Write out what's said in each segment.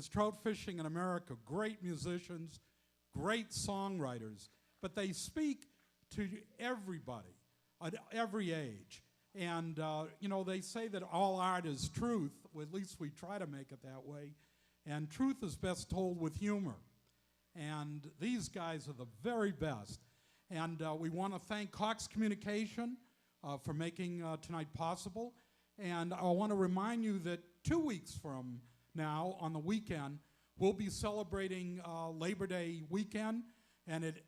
is Trout Fishing in America. Great musicians, great songwriters, but they speak to everybody at every age. And, you know, they say that all art is truth. Well, at least we try to make it that way. And truth is best told with humor. And these guys are the very best. And we want to thank Cox Communication for making tonight possible. And I want to remind you that 2 weeks from now, on the weekend, we'll be celebrating Labor Day weekend. And it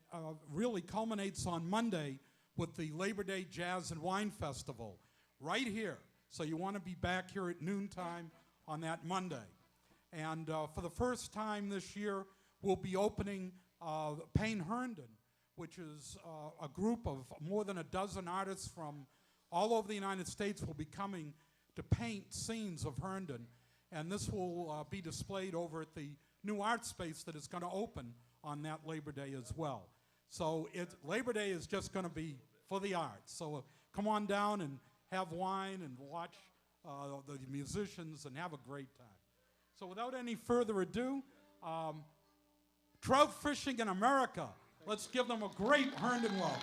really culminates on Monday with the Labor Day Jazz and Wine Festival right here. So you want to be back here at noontime on that Monday. And for the first time this year, we'll be opening Town of Herndon, which is a group of more than a dozen artists from all over the United States will be coming to paint scenes of Herndon. And this will be displayed over at the new art space that is going to open on that Labor Day as well. So Labor Day is just going to be for the arts. So come on down and have wine and watch the musicians and have a great time. So without any further ado, Trout Fishing in America. Let's give them a great Herndon welcome.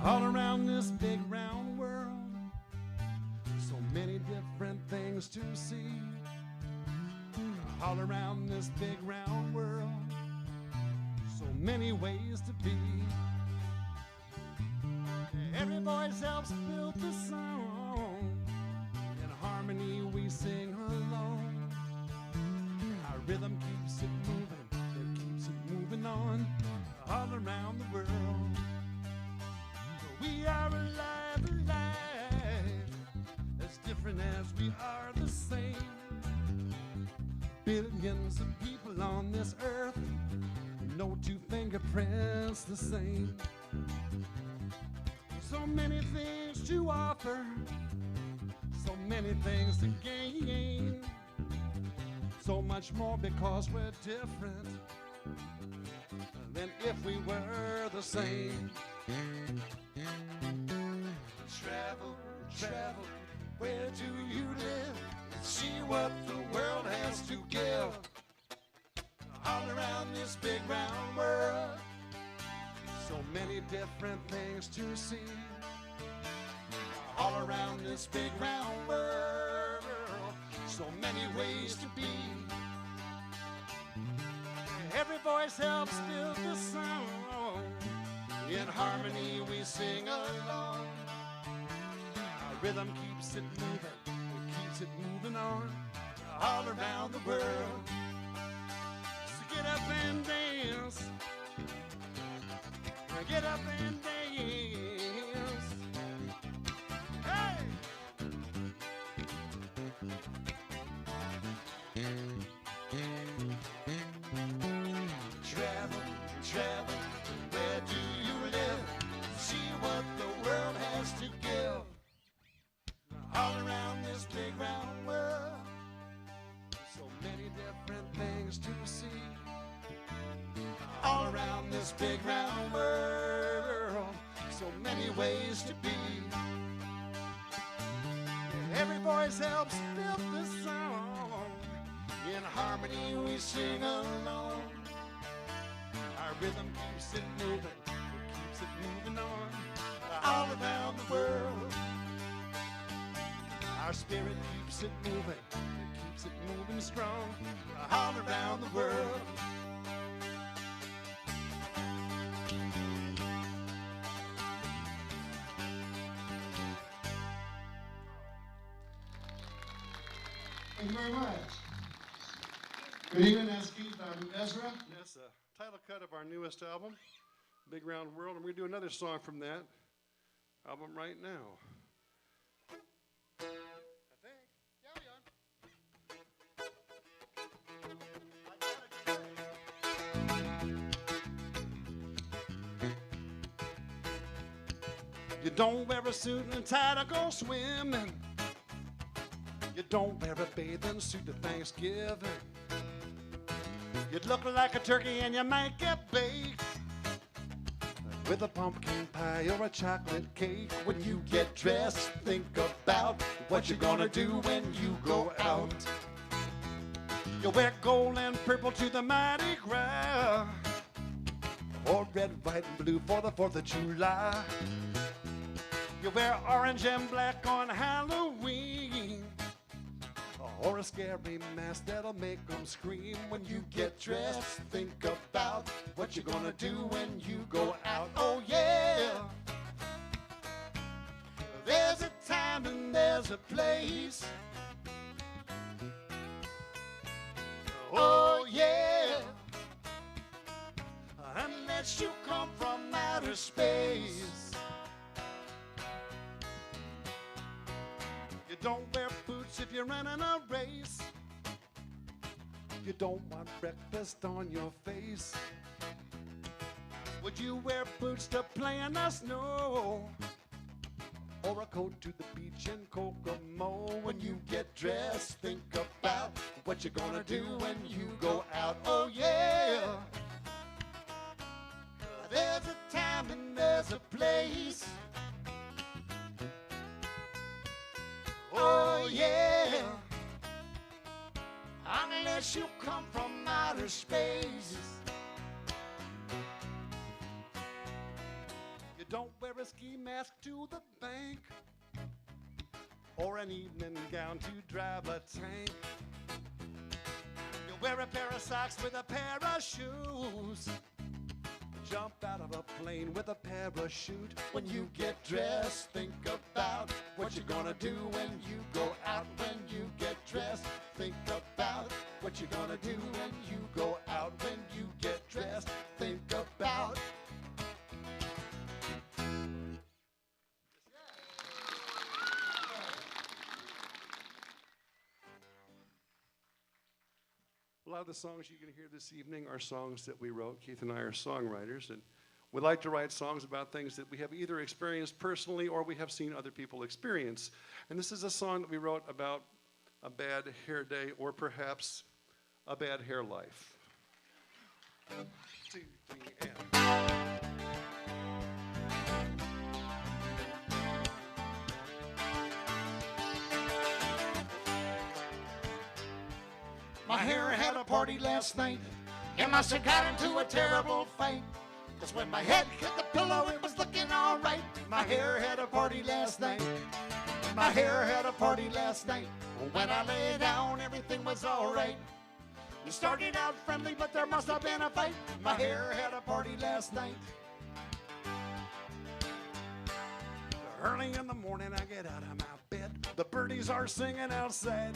All around this big round world, so many different things to see. All around this big round world, so many ways to be. Every voice helps build the song. In harmony we sing along. Our rhythm keeps it moving, it keeps it moving on. All around the world, we are alive, alive, as different as we are the same. Billions of people on this earth, no two fingerprints the same. So many things to offer, so many things to gain. So much more because we're different than if we were the same. Travel, travel, where do you live? See what the world has to give. All around this big round world, so many different things to see. All around this big round world, so many ways to be. Every voice helps build the song. In harmony we sing along. Our rhythm keeps it moving, it keeps it moving on. All around the world, so get up and dance. Get up and dance. Hey! Travel, travel, where do you live? See what the world has to give. All around this big round world, so many different things to see. All around this big round world, so many ways to be. Every voice helps build the song. In harmony we sing along. Our rhythm keeps it moving, it keeps it moving on. All around the world, our spirit keeps it moving, it keeps it moving strong. All around the world. Thank you very much. Good evening, that's Keith. I'm Ezra. That's the title cut of our newest album, Big Round World, and we're going to do another song from that album right now. I think. You don't wear a suit and tie to go swimming. You don't wear a bathing suit to Thanksgiving. You'd look like a turkey and you might get baked with a pumpkin pie or a chocolate cake. When you get dressed, think about what you're gonna do when you go out. You wear gold and purple to the Mardi Gras, or red, white, and blue for the 4th of July. You wear orange and black on Halloween, or a scary mask that'll make them scream. When you get dressed, think about what you're gonna do when you go out. Oh yeah, there's a time and there's a place. Oh yeah, unless you come from outer space. You don't wear boots if you're running a race. You don't want breakfast on your face. Would you wear boots to play in the snow, or a coat to the beach in Kokomo? When you get dressed, think about what you're gonna do when you go out. Oh yeah, there's a time and there's a place. Oh yeah, unless you come from outer space. You don't wear a ski mask to the bank, or an evening gown to drive a tank. You wear a pair of socks with a pair of shoes, jump out of a plane with a parachute. When you get dressed, think about what you're gonna do when you go out. When you get dressed, think about what you're gonna do when you go out. When you get dressed, think about. A lot of the songs you can hear this evening are songs that we wrote. Keith and I are songwriters, and we like to write songs about things that we have either experienced personally or we have seen other people experience. And this is a song that we wrote about a bad hair day, or perhaps a bad hair life. 1, 2, 3, and... My hair had a party last night. It must have got into a terrible fight, 'cause when my head hit the pillow, it was looking all right. My hair had a party last night. My hair had a party last night. When I lay down, everything was all right. It started out friendly, but there must have been a fight. My hair had a party last night. Early in the morning, I get out of my bed. The birdies are singing outside.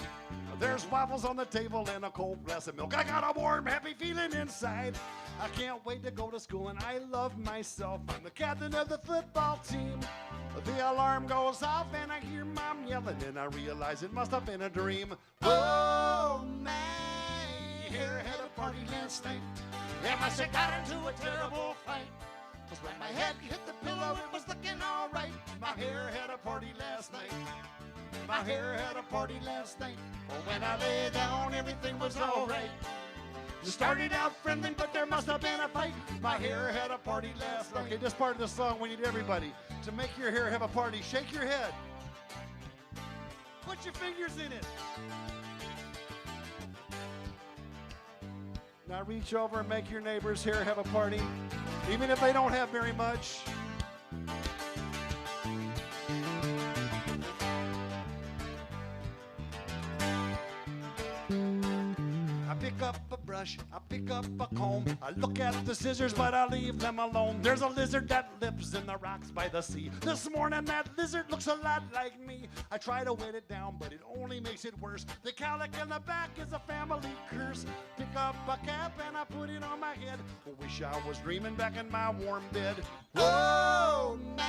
There's waffles on the table and a cold glass of milk. I got a warm, happy feeling inside. I can't wait to go to school, and I love myself. I'm the captain of the football team. The alarm goes off, and I hear Mom yelling, and I realize it must have been a dream. Oh, my hair had a party last night. It must have got into a terrible fight, 'cause when my head hit the pillow, it was looking all right. My hair had a party last night. My hair had a party last night. When I lay down, everything was all right. It started out friendly, but there must have been a fight. My hair had a party last night. Okay, this part of the song, we need everybody to make your hair have a party. Shake your head. Put your fingers in it. Now reach over and make your neighbor's hair have a party, even if they don't have very much. I pick up a brush, I pick up a comb. I look at the scissors, but I leave them alone. There's a lizard that lives in the rocks by the sea. This morning that lizard looks a lot like me. I try to weight it down, but it only makes it worse. The cowlick in the back is a family curse. Pick up a cap and I put it on my head. Wish I was dreaming back in my warm bed. Oh, my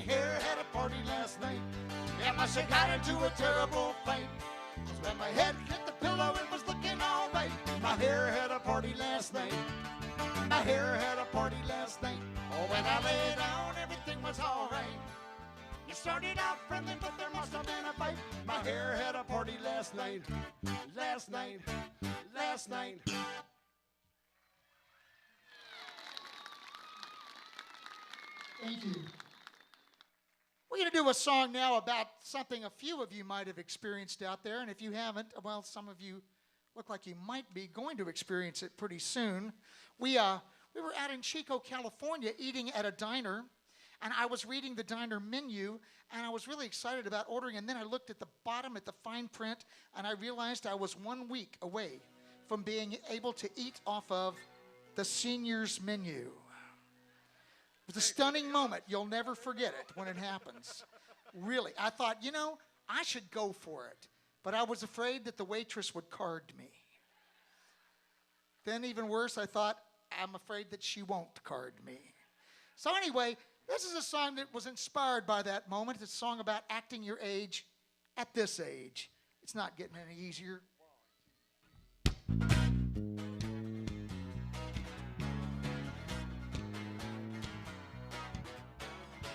hair had a party last night. It must have got into a terrible fight, 'cause when my head hit the pillow, it was looking all right. My hair had a party last night. My hair had a party last night. Oh, when I lay down, everything was all right. It started out friendly, but there must have been a fight. My hair had a party last night, last night, last night. Thank you. We're going to do a song now about something a few of you might have experienced out there, and if you haven't, well, some of you look like you might be going to experience it pretty soon. We were out in Chico, California, eating at a diner, and I was reading the diner menu, and I was really excited about ordering, and then I looked at the bottom at the fine print, and I realized I was 1 week away from being able to eat off of the seniors menu. It was a stunning moment. You'll never forget it when it happens. Really. I thought, you know, I should go for it. But I was afraid that the waitress would card me. Then even worse, I thought, I'm afraid that she won't card me. So anyway, this is a song that was inspired by that moment. It's a song about acting your age at this age. It's not getting any easier.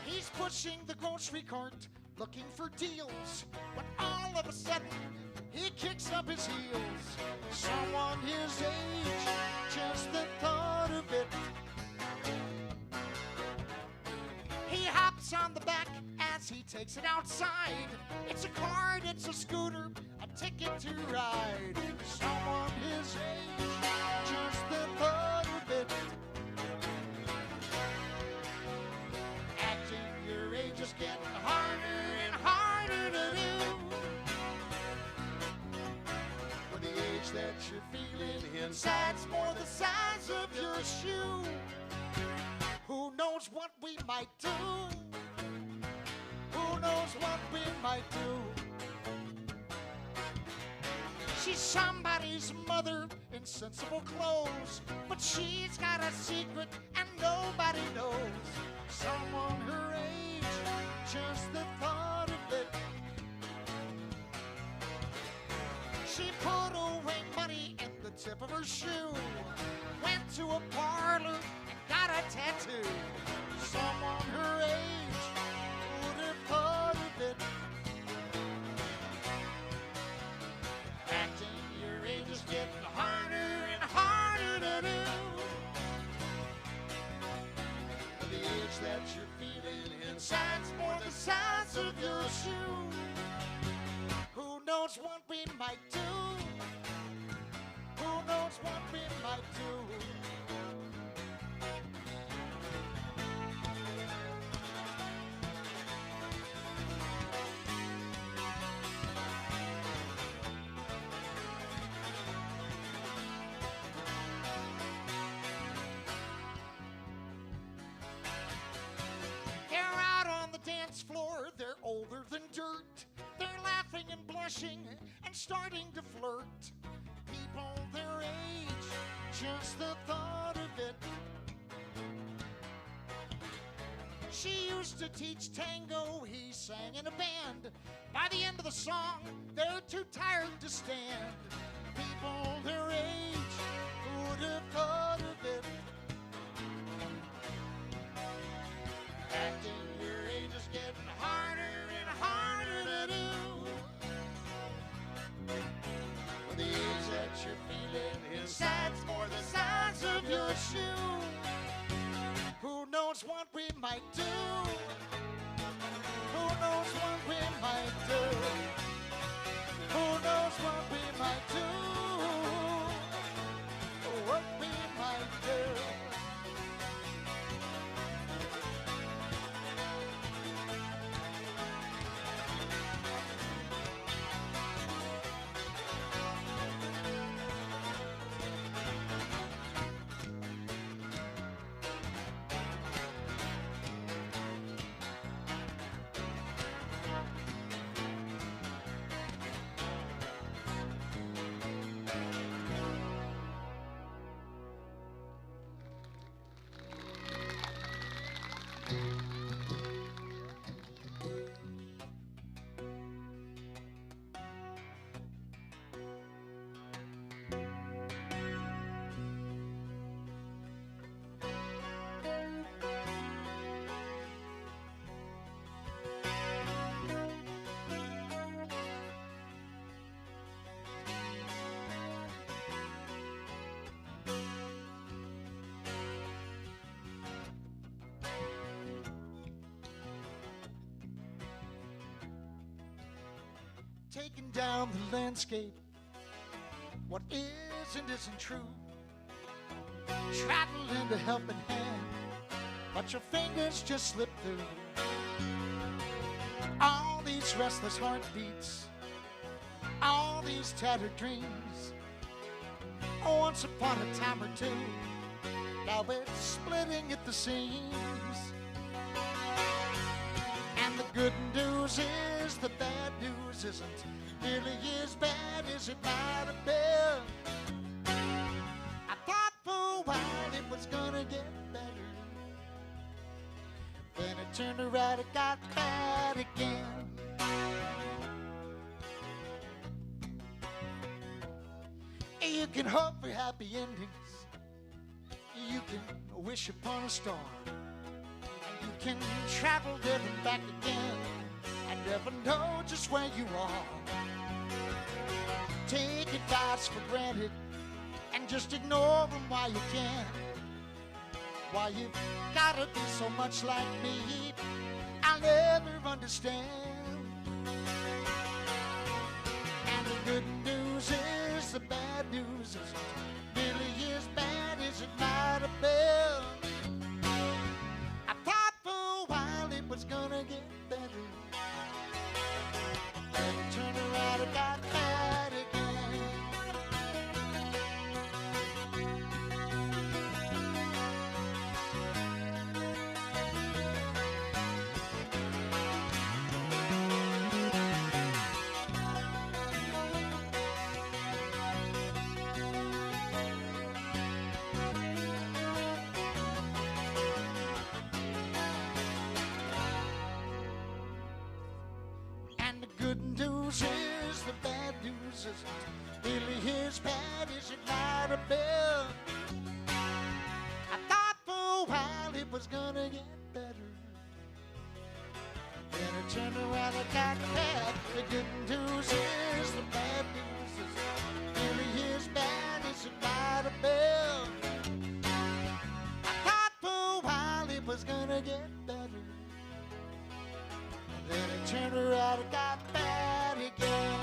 He's pushing the grocery cart, looking for deals, when all of a sudden, he kicks up his heels. Someone his age, just the thought of it. He hops on the back as he takes it outside. It's a card, it's a scooter, a ticket to ride. Someone his age, just the thought of it. Acting your age is getting harder and harder to do. When the age that you're feeling inside's more the size of your shoe. Who knows what we might do? Who knows what we might do? She's somebody's mother in sensible clothes, but she's got a secret and nobody knows. Someone her age, just the thought of it. She put away money in the tip of her shoe, went to a parlor and got a tattoo. Someone her age would have thought of it. Acting your age is getting harder and harder to do. The age that you're feeling inside's more the size of your shoe. Who knows what we might do? Who knows what we might do? Floor, they're older than dirt. They're laughing and blushing and starting to flirt. People their age, just the thought of it. She used to teach tango, he sang in a band. By the end of the song, they're too tired to stand. People their age, who would have thought of it? Acting your age is getting harder and harder to do. When the age that you're feeling inside's more the size of your shoe. Who knows what we might do? Who knows what we might do? Who knows what we might do? What we might do? taking down the landscape. What isn't true. Try to lend a helping hand, but your fingers just slip through. All these restless heartbeats, all these tattered dreams. Once upon a time or two, now it's splitting at the seams. And the good news is the bad news isn't nearly as bad as it might have been. I thought for a while it was gonna get better, then it turned around, it got bad again. You can hope for happy endings, you can wish upon a star, and you can travel there and back again and never know just where you are. Take advice for granted and just ignore them while you can. Why you've gotta be so much like me, I'll never understand. And the good news is the bad news isn't nearly as bad as it might have been. I thought for a while it was gonna get better, then it turned around and got bad again. Good news is the bad news isn't nearly as bad as it might have been. I thought for a while it was gonna get better, then it turned around and got bad. The good news is the bad news isn't nearly as bad as it might have been. I thought for a while it was gonna get better, then it turned around and got bad again.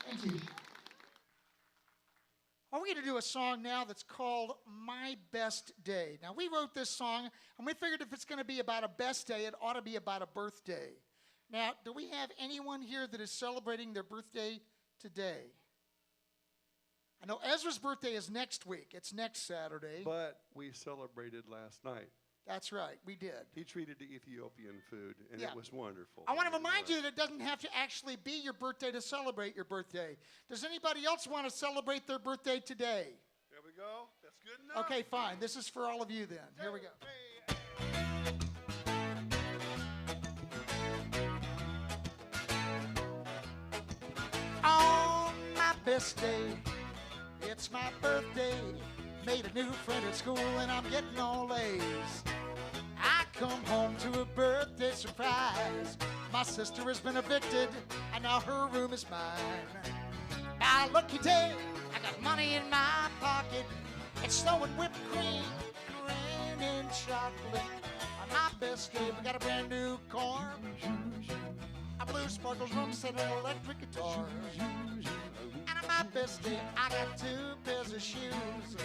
Thank you. Well, we're going to do a song now that's called My Best Day. Now, we wrote this song, and we figured if it's going to be about a best day, it ought to be about a birthday. Now, do we have anyone here that is celebrating their birthday today? I know Ezra's birthday is next week. It's next Saturday. But we celebrated last night. That's right, we did. He treated the Ethiopian food, and Yeah. It was wonderful. I want to It remind was. you that it doesn't have to actually be your birthday to celebrate your birthday. Does anybody else want to celebrate their birthday today? There we go. That's good enough. Okay, fine. This is for all of you then. Here we go. On my best day, it's my birthday. Made a new friend at school and I'm getting all A's. I come home to a birthday surprise. My sister has been evicted and now her room is mine. Now lucky day, I got money in my pocket. It's snowing whipped cream and raining chocolate. On my best day, we got a brand new car, a blue sparkles room set, an electric guitar. And on my best day, I got 2 pairs of shoes,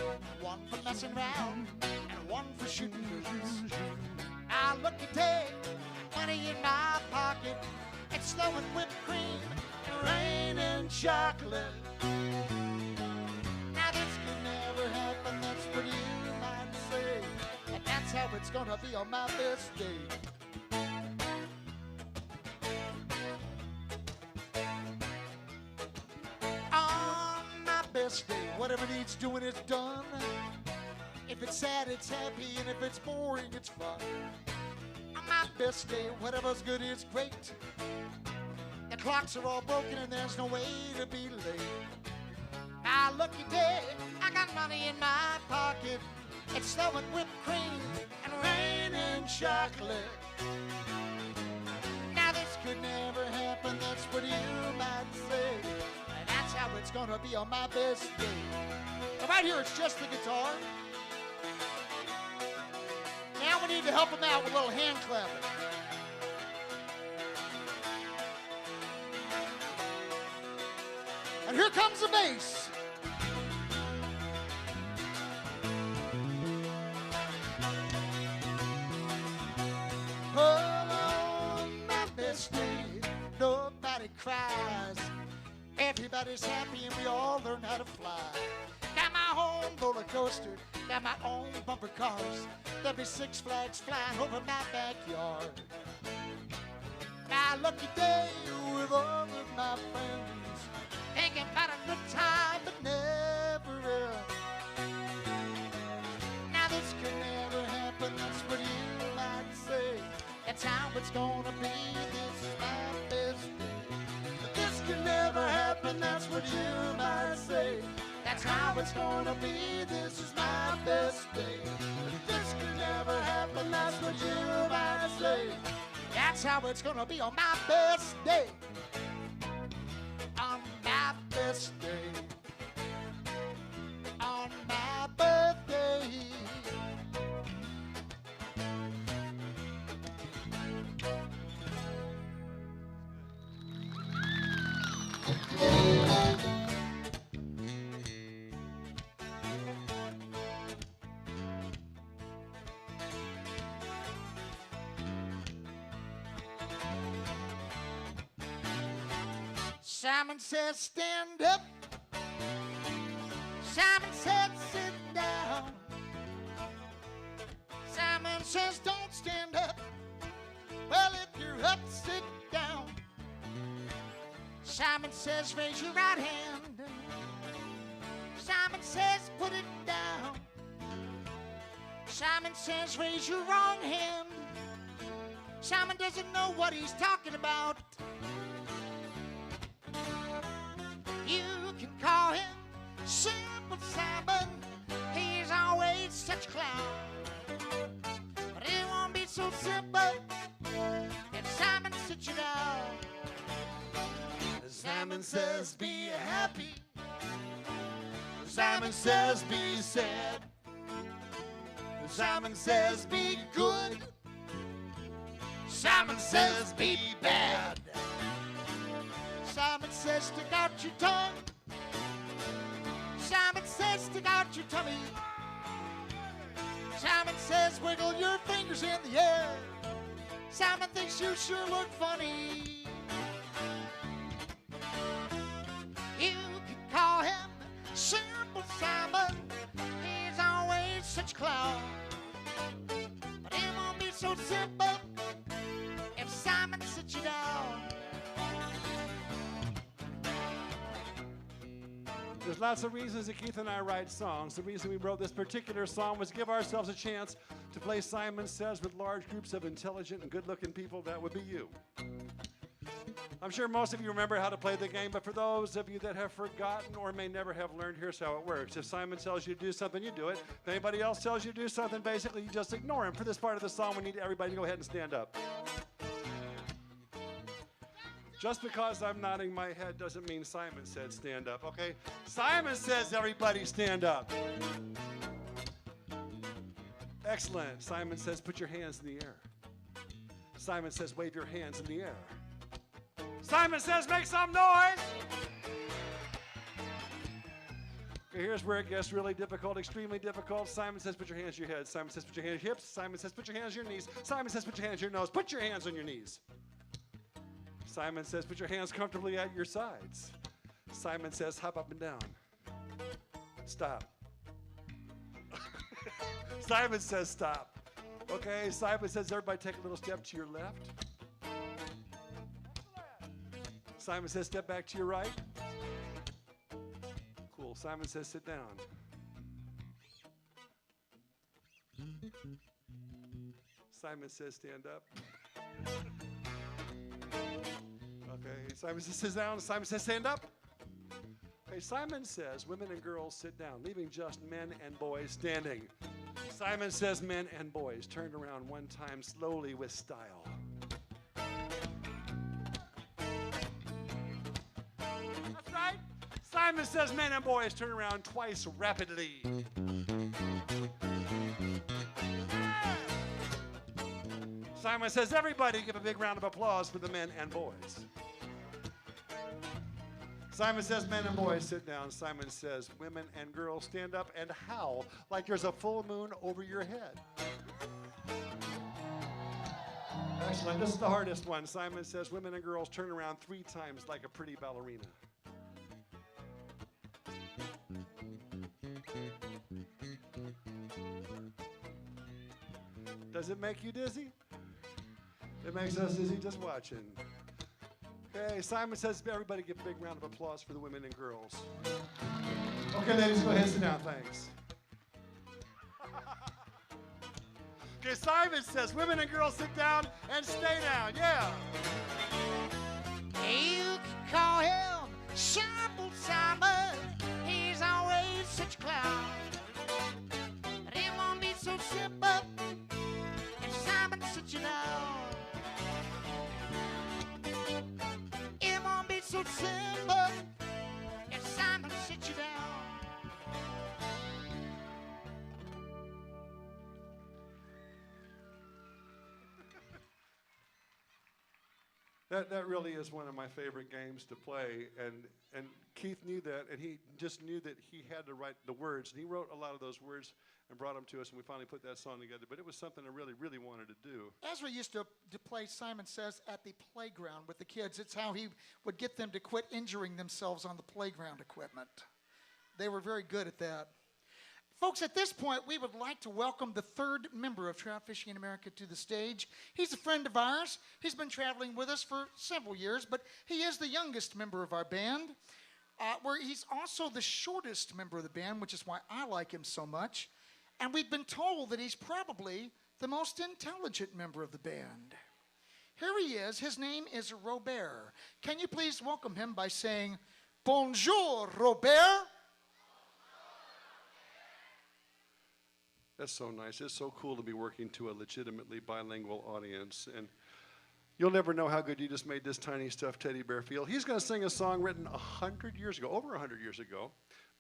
one for messing around and one for shooting boots. Now lucky day, money in my pocket. It's snowing whipped cream and raining chocolate. Now this could never happen, that's what you might say, and that's how it's gonna be on my best day. On my best day, whatever needs doing is done. If it's sad, it's happy, and if it's boring, it's fun. On my best day. Whatever's good is great. The clocks are all broken and there's no way to be late. My lucky day, I got money in my pocket. It's snowing whipped cream and raining chocolate. Now this could never happen, that's what you might say. And that's how it's gonna be on my best day. So right here, it's just the guitar. Now we need to help him out with a little hand clapping. And here comes the bass. Oh, on my best day, nobody cries. Everybody's happy and we all learn how to fly. Got my own roller coaster, got my own bumper cars. There'll be Six Flags flying over my backyard. My lucky day with all of my friends, thinking about a good time but never end. Now this could never happen, that's what you might say. That's how it's gonna be, this is my best day. But this could never happen, that's what you might say. That's how it's gonna be, this is my best day. But this could never happen, that's what you might say. That's how it's gonna be on my best day. On my best day. On my birthday. Simon says stand up. Simon said sit down. Simon says don't stand up. Well, if you're up, sit down. Simon says raise your right hand. Simon says put it down. Simon says raise your wrong hand. Simon doesn't know what he's talking about. You can call him Simple Simon. He's always such a clown. But it won't be so simple if Simon sits you down. Simon says be happy. Simon says be sad. Simon says be good. Simon says be bad. Simon says stick out your tongue. Simon says stick out your tummy. Simon says wiggle your fingers in the air. Simon thinks you sure look funny. You can call him Simple Simon. He's always such a clown. But it won't be so simple if Simon sits you down. There's lots of reasons that Keith and I write songs. The reason we wrote this particular song was to give ourselves a chance to play Simon Says with large groups of intelligent and good-looking people. That would be you. I'm sure most of you remember how to play the game, but for those of you that have forgotten or may never have learned, here's how it works. If Simon tells you to do something, you do it. If anybody else tells you to do something, basically you just ignore him. For this part of the song, we need everybody to go ahead and stand up. Just because I'm nodding my head doesn't mean Simon said stand up, okay? Simon says everybody stand up. Excellent. Simon says put your hands in the air. Simon says wave your hands in the air. Simon says make some noise. Okay, here's where it gets really difficult, extremely difficult. Simon says put your hands on your head. Simon says put your hands on your hips. Simon says put your hands on your knees. Simon says put your hands on your nose. Put your hands on your knees. Simon says put your hands comfortably at your sides. Simon says hop up and down. Stop. Simon says stop. Okay, Simon says everybody take a little step to your left. Simon says step back to your right. Cool. Simon says sit down. Simon says stand up. Simon says, sit down. Simon says, stand up. Okay, Simon says, women and girls sit down, leaving just men and boys standing. Simon says, men and boys, turned around one time slowly with style. That's right. Simon says, men and boys, turn around twice rapidly. Simon says, everybody give a big round of applause for the men and boys. Simon says, men and boys, sit down. Simon says, women and girls, stand up and howl like there's a full moon over your head. Excellent. This is the hardest one. Simon says, women and girls, turn around 3 times like a pretty ballerina. Does it make you dizzy? It makes us dizzy just watching. Okay, Simon says, everybody give a big round of applause for the women and girls. Okay, ladies, go ahead and sit down, thanks. Okay, Simon says, women and girls sit down and stay down, yeah. You can call him Simple Simon. He's always such a clown. But it won't be so simple if Simon sits you down. It won't be so simple if Simon sits you down. That really is one of my favorite games to play, and Keith knew that, and he just knew that he had to write the words, and he wrote a lot of those words and brought them to us, and we finally put that song together, but it was something I really, really wanted to do. Ezra used to play Simon Says at the playground with the kids. It's how he would get them to quit injuring themselves on the playground equipment. They were very good at that. Folks, at this point, we would like to welcome the 3rd member of Trout Fishing in America to the stage. He's a friend of ours. He's been traveling with us for several years, but he is the youngest member of our band. He's also the shortest member of the band, which is why I like him so much. And we've been told that he's probably the most intelligent member of the band. Here he is. His name is Robert. Can you please welcome him by saying, Bonjour, Robert? That's so nice. It's so cool to be working to a legitimately bilingual audience. And you'll never know how good you just made this tiny stuffed teddy bear feel. He's going to sing a song written 100 years ago, over 100 years ago,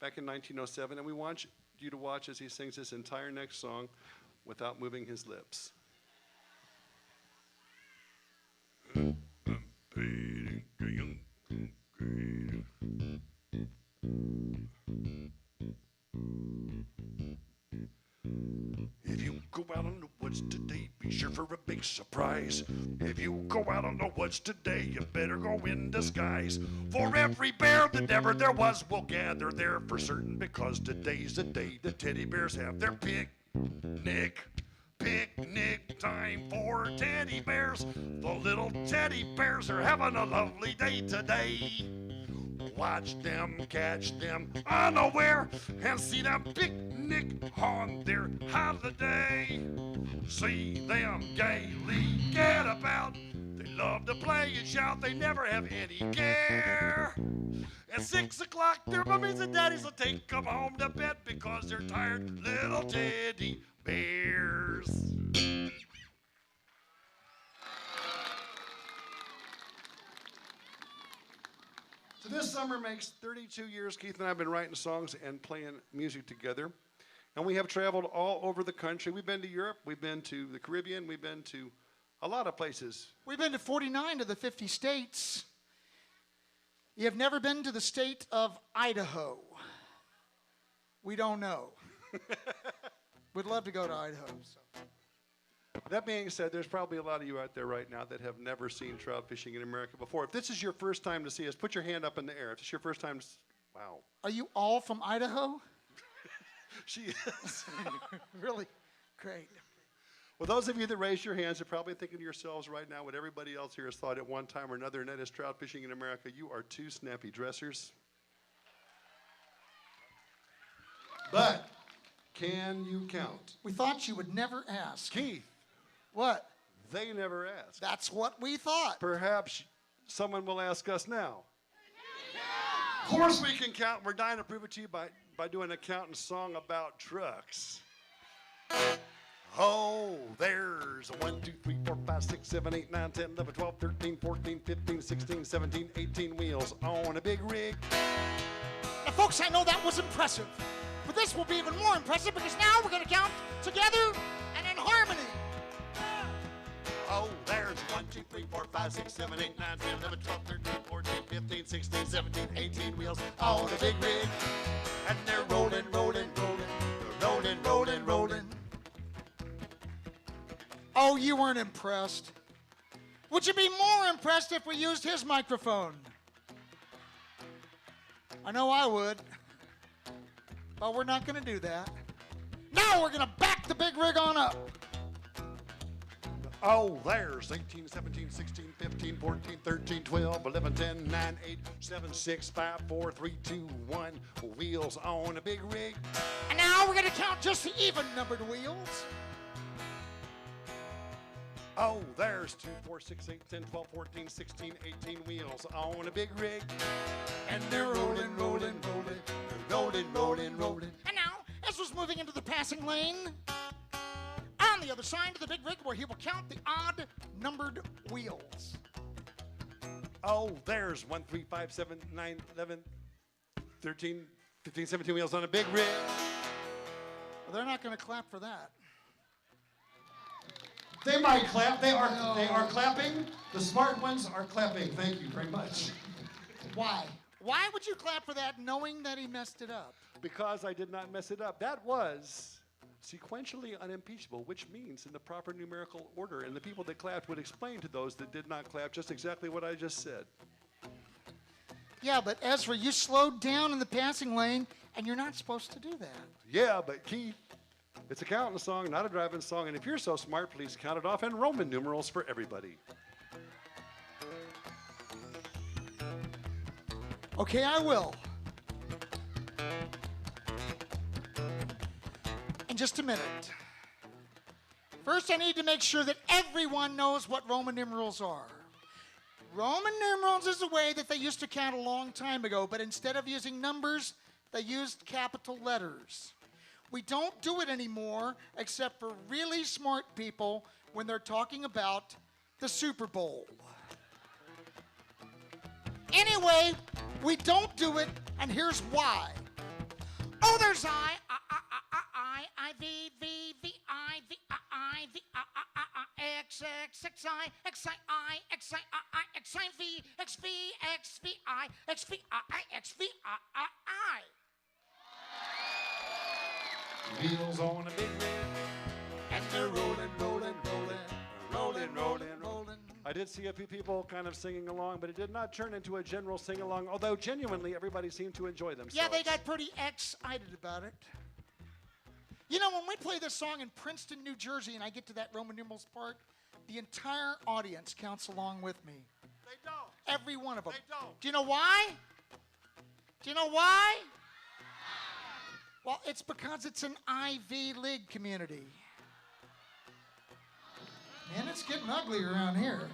back in 1907. And we want you to watch as he sings this entire next song without moving his lips. If you go out on the woods today, be sure for a big surprise. If you go out on the woods today, you better go in disguise. For every bear that ever there was will gather there for certain, because today's the day the teddy bears have their picnic. Picnic time for teddy bears. The little teddy bears are having a lovely day today. Watch them, catch them unaware, and see them picnic on their holiday. See them gaily get about. They love to play and shout. They never have any care. At 6 o'clock, their mummies and daddies will take them home to bed because they're tired little teddy bears. So this summer makes 32 years Keith and I have been writing songs and playing music together. And we have traveled all over the country. We've been to Europe, we've been to the Caribbean, we've been to a lot of places. We've been to 49 of the 50 states. You have never been to the state of Idaho. We don't know. We'd love to go to Idaho. So. That being said, there's probably a lot of you out there right now that have never seen trout fishing in America before. If this is your first time to see us, put your hand up in the air. If it's your first time, wow. Are you all from Idaho? She is. Really? Great. Well, those of you that raised your hands are probably thinking to yourselves right now what everybody else here has thought at one time or another, and that is trout fishing in America. You are two snappy dressers. But can you count? We thought you would never ask. Keith. What? They never asked. That's what we thought. Perhaps Someone will ask us now. Of course we can count. We're dying to prove it to you by doing a count and song about trucks. Oh, there's 1, 2, 3, 4, 5, 6, 7, 8, 9, 10, 11, 12, 13, 14, 15, 16, 17, 18 wheels on a big rig. Now, folks, I know that was impressive, but this will be even more impressive because now we're going to count together and in harmony. Oh, there's 1, 2, 3, 4, 5, 6, 7, 8, 9, 10, 11, 12, 13, 14, 15, 16, 17, 18 wheels on a big rig. And they're rolling, rolling, rolling, rolling, rolling, rolling. Oh, you weren't impressed. Would you be more impressed if we used his microphone? I know I would. But we're not going to do that. Now we're going to back the big rig on up. Oh, there's 18, 17, 16, 15, 14, 13, 12, 11, 10, 9, 8, 7, 6, 5, 4, 3, 2, 1. Wheels on a big rig. And now we're going to count just the even-numbered wheels. Oh, there's 2, 4, 6, 8, 10, 12, 14, 16, 18 wheels on a big rig. And they're rolling, rolling, rolling, rolling, rolling, rolling. And now, Ezra's moving into the passing lane on the other side of the big rig where he will count the odd-numbered wheels. Oh, there's 1, 3, 5, 7, 9, 11, 13, 15, 17 wheels on a big rig. Well, they're not going to clap for that. They might clap. They are clapping. The smart ones are clapping. Thank you very much. Why? Why would you clap for that knowing that he messed it up? Because I did not mess it up. That was sequentially unimpeachable, which means in the proper numerical order. And the people that clapped would explain to those that did not clap just exactly what I just said. Yeah, but Ezra, you slowed down in the passing lane, and you're not supposed to do that. Yeah, but Keith, it's a counting song, not a driving song. And if you're so smart, please count it off in Roman numerals for everybody. Okay, I will. In just a minute. First, I need to make sure that everyone knows what Roman numerals are. Roman numerals is a way that they used to count a long time ago, but instead of using numbers, they used capital letters. We don't do it anymore except for really smart people when they're talking about the Super Bowl. Anyway, we don't do it, and here's why. Oh, there's I, V, V, V, I, V, I, V, X, X, X, I, X, I, X, I, X, I, V, X, V, X, V, I, X, V, I, X, V, I. Wheels on a big rig. And they're rolling, rolling, rolling, rolling, rolling, rolling. I did see a few people kind of singing along, but it did not turn into a general sing-along, although genuinely everybody seemed to enjoy themselves. Yeah, they got pretty excited about it. You know, when we play this song in Princeton, New Jersey, and I get to that Roman numerals part, the entire audience counts along with me. They don't. Every one of them. They don't. Do you know why? Do you know why? Well, it's because it's an Ivy League community. Man, it's getting ugly around here.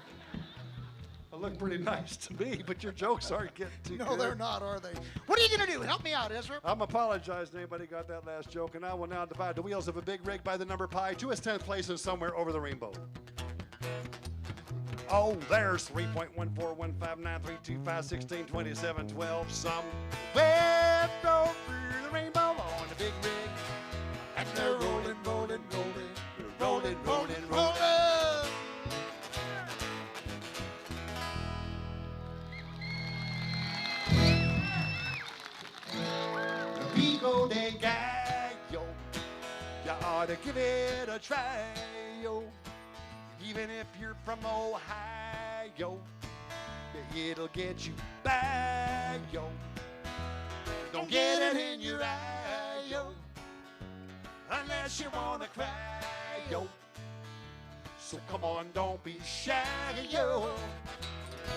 They look pretty nice to me, but your jokes aren't getting too No, good. they're not, are they? What are you going to do? Help me out, Ezra. I'm apologizing to anybody who got that last joke, and I will now divide the wheels of a big rig by the number pi to its 10th place and somewhere over the rainbow. Oh, there's 3.1415932 16 27 12 somewhere over the rainbow on the big rig. And they're rolling, rolling, rolling, rolling, rolling, rolling. Pico de Gallo. You ought to give it a try, yo. Even if you're from Ohio, it'll get you by, yo. Don't get it in your eye, yo, unless you wanna cry, yo. So come on, don't be shy, yo.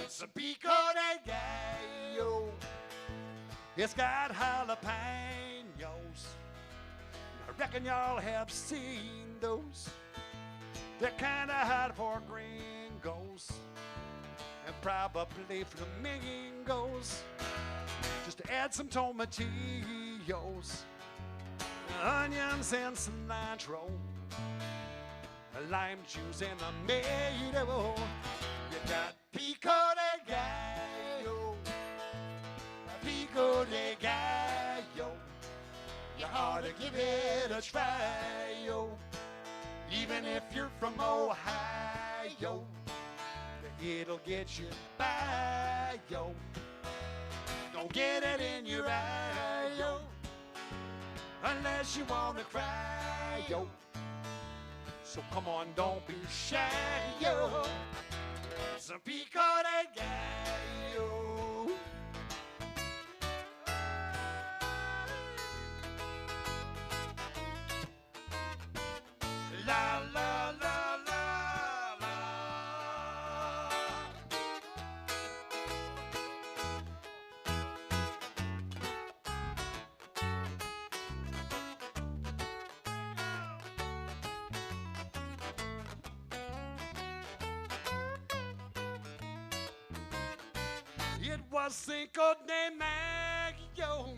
It's a Pico de Gallo. It's got jalapenos. I reckon y'all have seen those. They're kinda hot for gringos. probably flamingos, just to add some tomatillos, onions and cilantro, lime juice and tomato. You got pico de gallo, pico de gallo. You ought to give it a try, yo. Even if you're from Ohio, it'll get you by, yo. Don't get it in your eye, yo, unless you wanna cry, yo. So come on, don't be shy, yo. Some pico de gallo. La la la la la. It was Cinco de Mayo.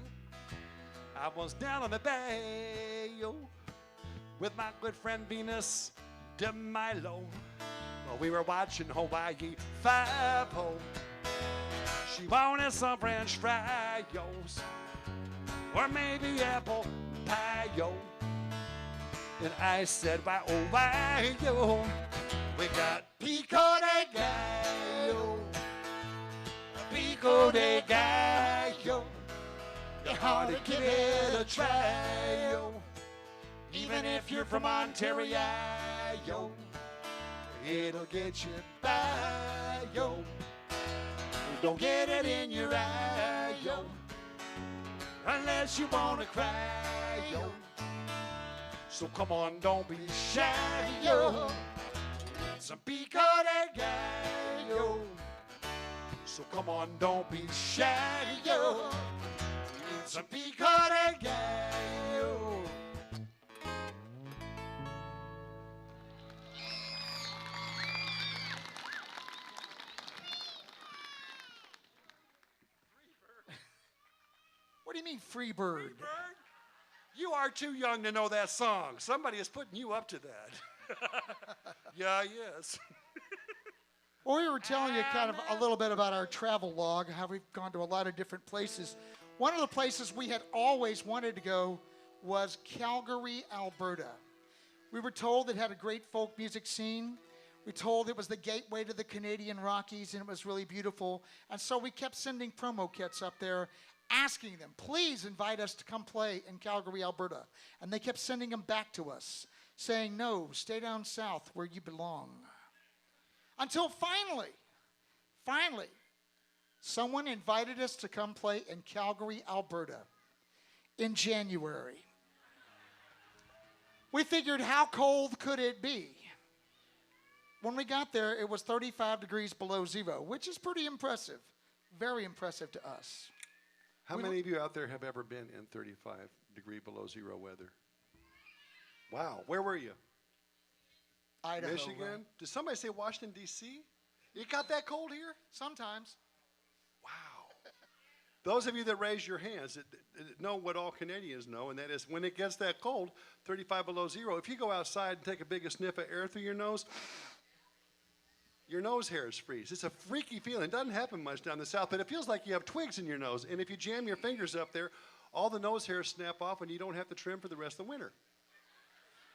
I was down on the bayou with my good friend Venus de Milo. Well, we were watching Hawaii Five-O. She wanted some French fries, or maybe apple pie, yo. And I said, why, oh, why, yo? We got pico de gallo, pico de gallo. You ought to give it a try, yo. Even if you're from Ontario, yo, it'll get you by, yo. Don't get it in your eye, yo, unless you wanna cry, yo. So come on, don't be shy, yo. Some pico de gallo. So come on, don't be shy, yo. Some pico de gallo. What do you mean, free bird? Free bird? You are too young to know that song. Somebody is putting you up to that. Yeah, yes. Well, we were telling you kind of a little bit about our travel log, how we've gone to a lot of different places. One of the places we had always wanted to go was Calgary, Alberta. We were told it had a great folk music scene. We were told it was the gateway to the Canadian Rockies, and it was really beautiful. And so we kept sending promo kits up there, asking them, please invite us to come play in Calgary, Alberta. And they kept sending them back to us, saying, no, stay down south where you belong. Until finally, someone invited us to come play in Calgary, Alberta in January. We figured, how cold could it be? When we got there, it was 35 degrees below zero, which is pretty impressive, very impressive to us. How many of you out there have ever been in 35 degree below zero weather? Wow, where were you? Idaho. Michigan? Right? Did somebody say Washington, D.C.? It got that cold here? Sometimes. Wow. Those of you that raise your hands that know what all Canadians know, and that is when it gets that cold, 35 below zero, if you go outside and take a big sniff of air through your nose hairs freeze. It's a freaky feeling. It doesn't happen much down the south, but it feels like you have twigs in your nose. And if you jam your fingers up there, all the nose hairs snap off and you don't have to trim for the rest of the winter.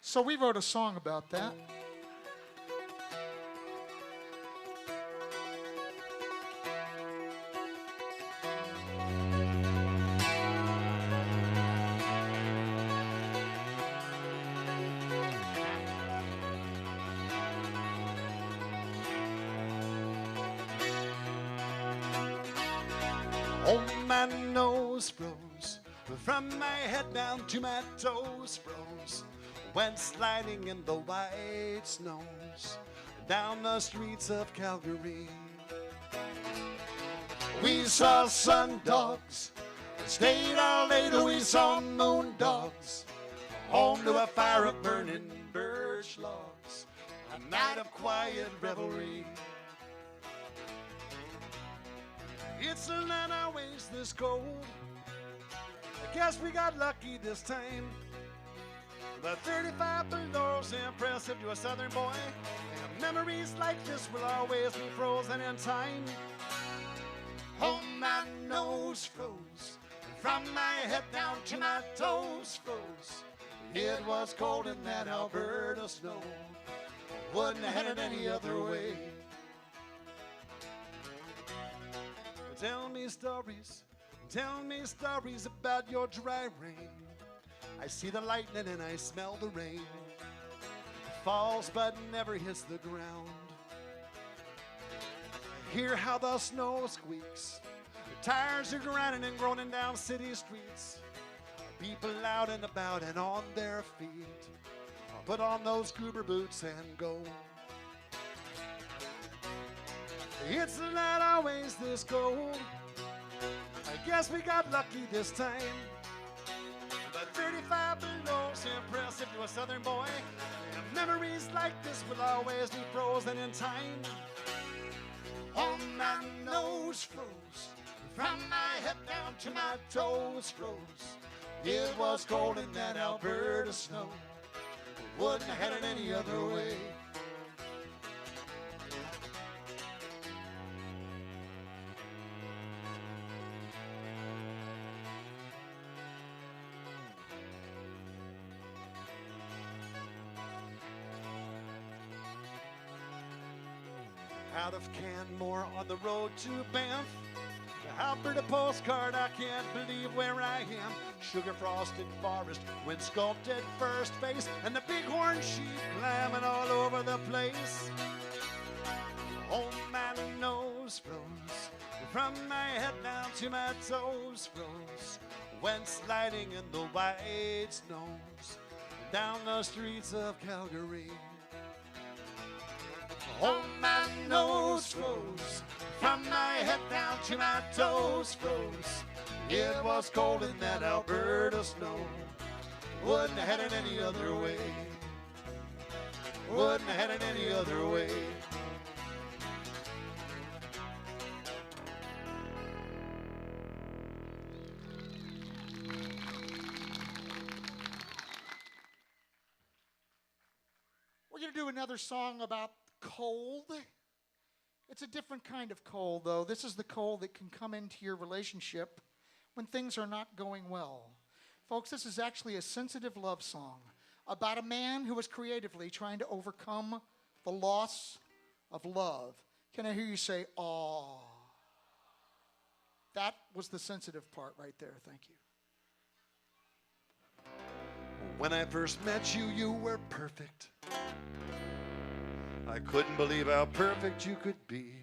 So we wrote a song about that. Oh, my nose froze, from my head down to my toes froze, went sliding in the white snows, down the streets of Calgary. We saw sun dogs, stayed all later, we saw moon dogs, home to a fire of burning birch logs, a night of quiet revelry. It's not always this cold. I guess we got lucky this time. But 35 below's impressive to a southern boy. And memories like this will always be frozen in time. Oh, my nose froze. From my head down to my toes froze. It was cold in that Alberta snow. Wouldn't have had it any other way. Tell me stories about your dry rain. I see the lightning and I smell the rain. Falls but never hits the ground. I hear how the snow squeaks. The tires are grinding and groaning down city streets. People out and about and on their feet. Put on those goober boots and go. It's not always this cold. I guess we got lucky this time. But 35 below's impressive to a southern boy. And memories like this will always be frozen in time. Oh, my nose froze. From my head down to my toes froze. It was cold in that Alberta snow. Wouldn't have had it any other way. Out of Canmore on the road to Banff. Alberta postcard, I can't believe where I am. Sugar frosted forest, wind sculpted first base, and the bighorn sheep climbing all over the place. Oh, my nose froze. From my head down to my toes froze. Went sliding in the white snows down the streets of Calgary. Oh, my nose froze. From my head down to my toes froze. It was cold in that Alberta snow. Wouldn't have had it any other way. Wouldn't have had it any other way. We're going to do another song about cold. It's a different kind of cold, though. This is the cold that can come into your relationship when things are not going well. Folks, this is actually a sensitive love song about a man who was creatively trying to overcome the loss of love. Can I hear you say, "Aw"? That was the sensitive part right there. Thank you. When I first met you, you were perfect. I couldn't believe how perfect you could be.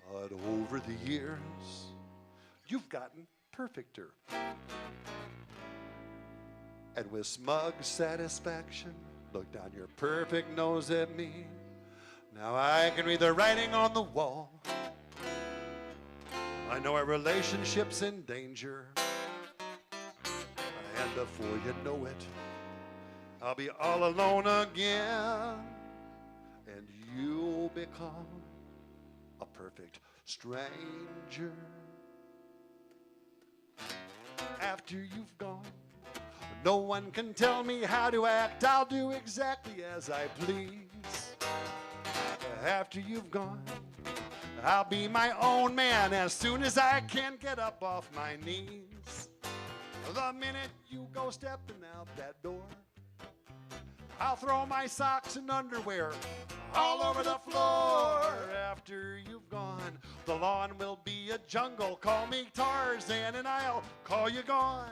But over the years, you've gotten perfecter. And with smug satisfaction, look down your perfect nose at me. Now I can read the writing on the wall. I know our relationship's in danger. And before you know it, I'll be all alone again, and you'll become a perfect stranger. After you've gone, no one can tell me how to act. I'll do exactly as I please. After you've gone, I'll be my own man as soon as I can get up off my knees. The minute you go stepping out that door, I'll throw my socks and underwear all over the floor. After you've gone, the lawn will be a jungle. Call me Tarzan and I'll call you gone.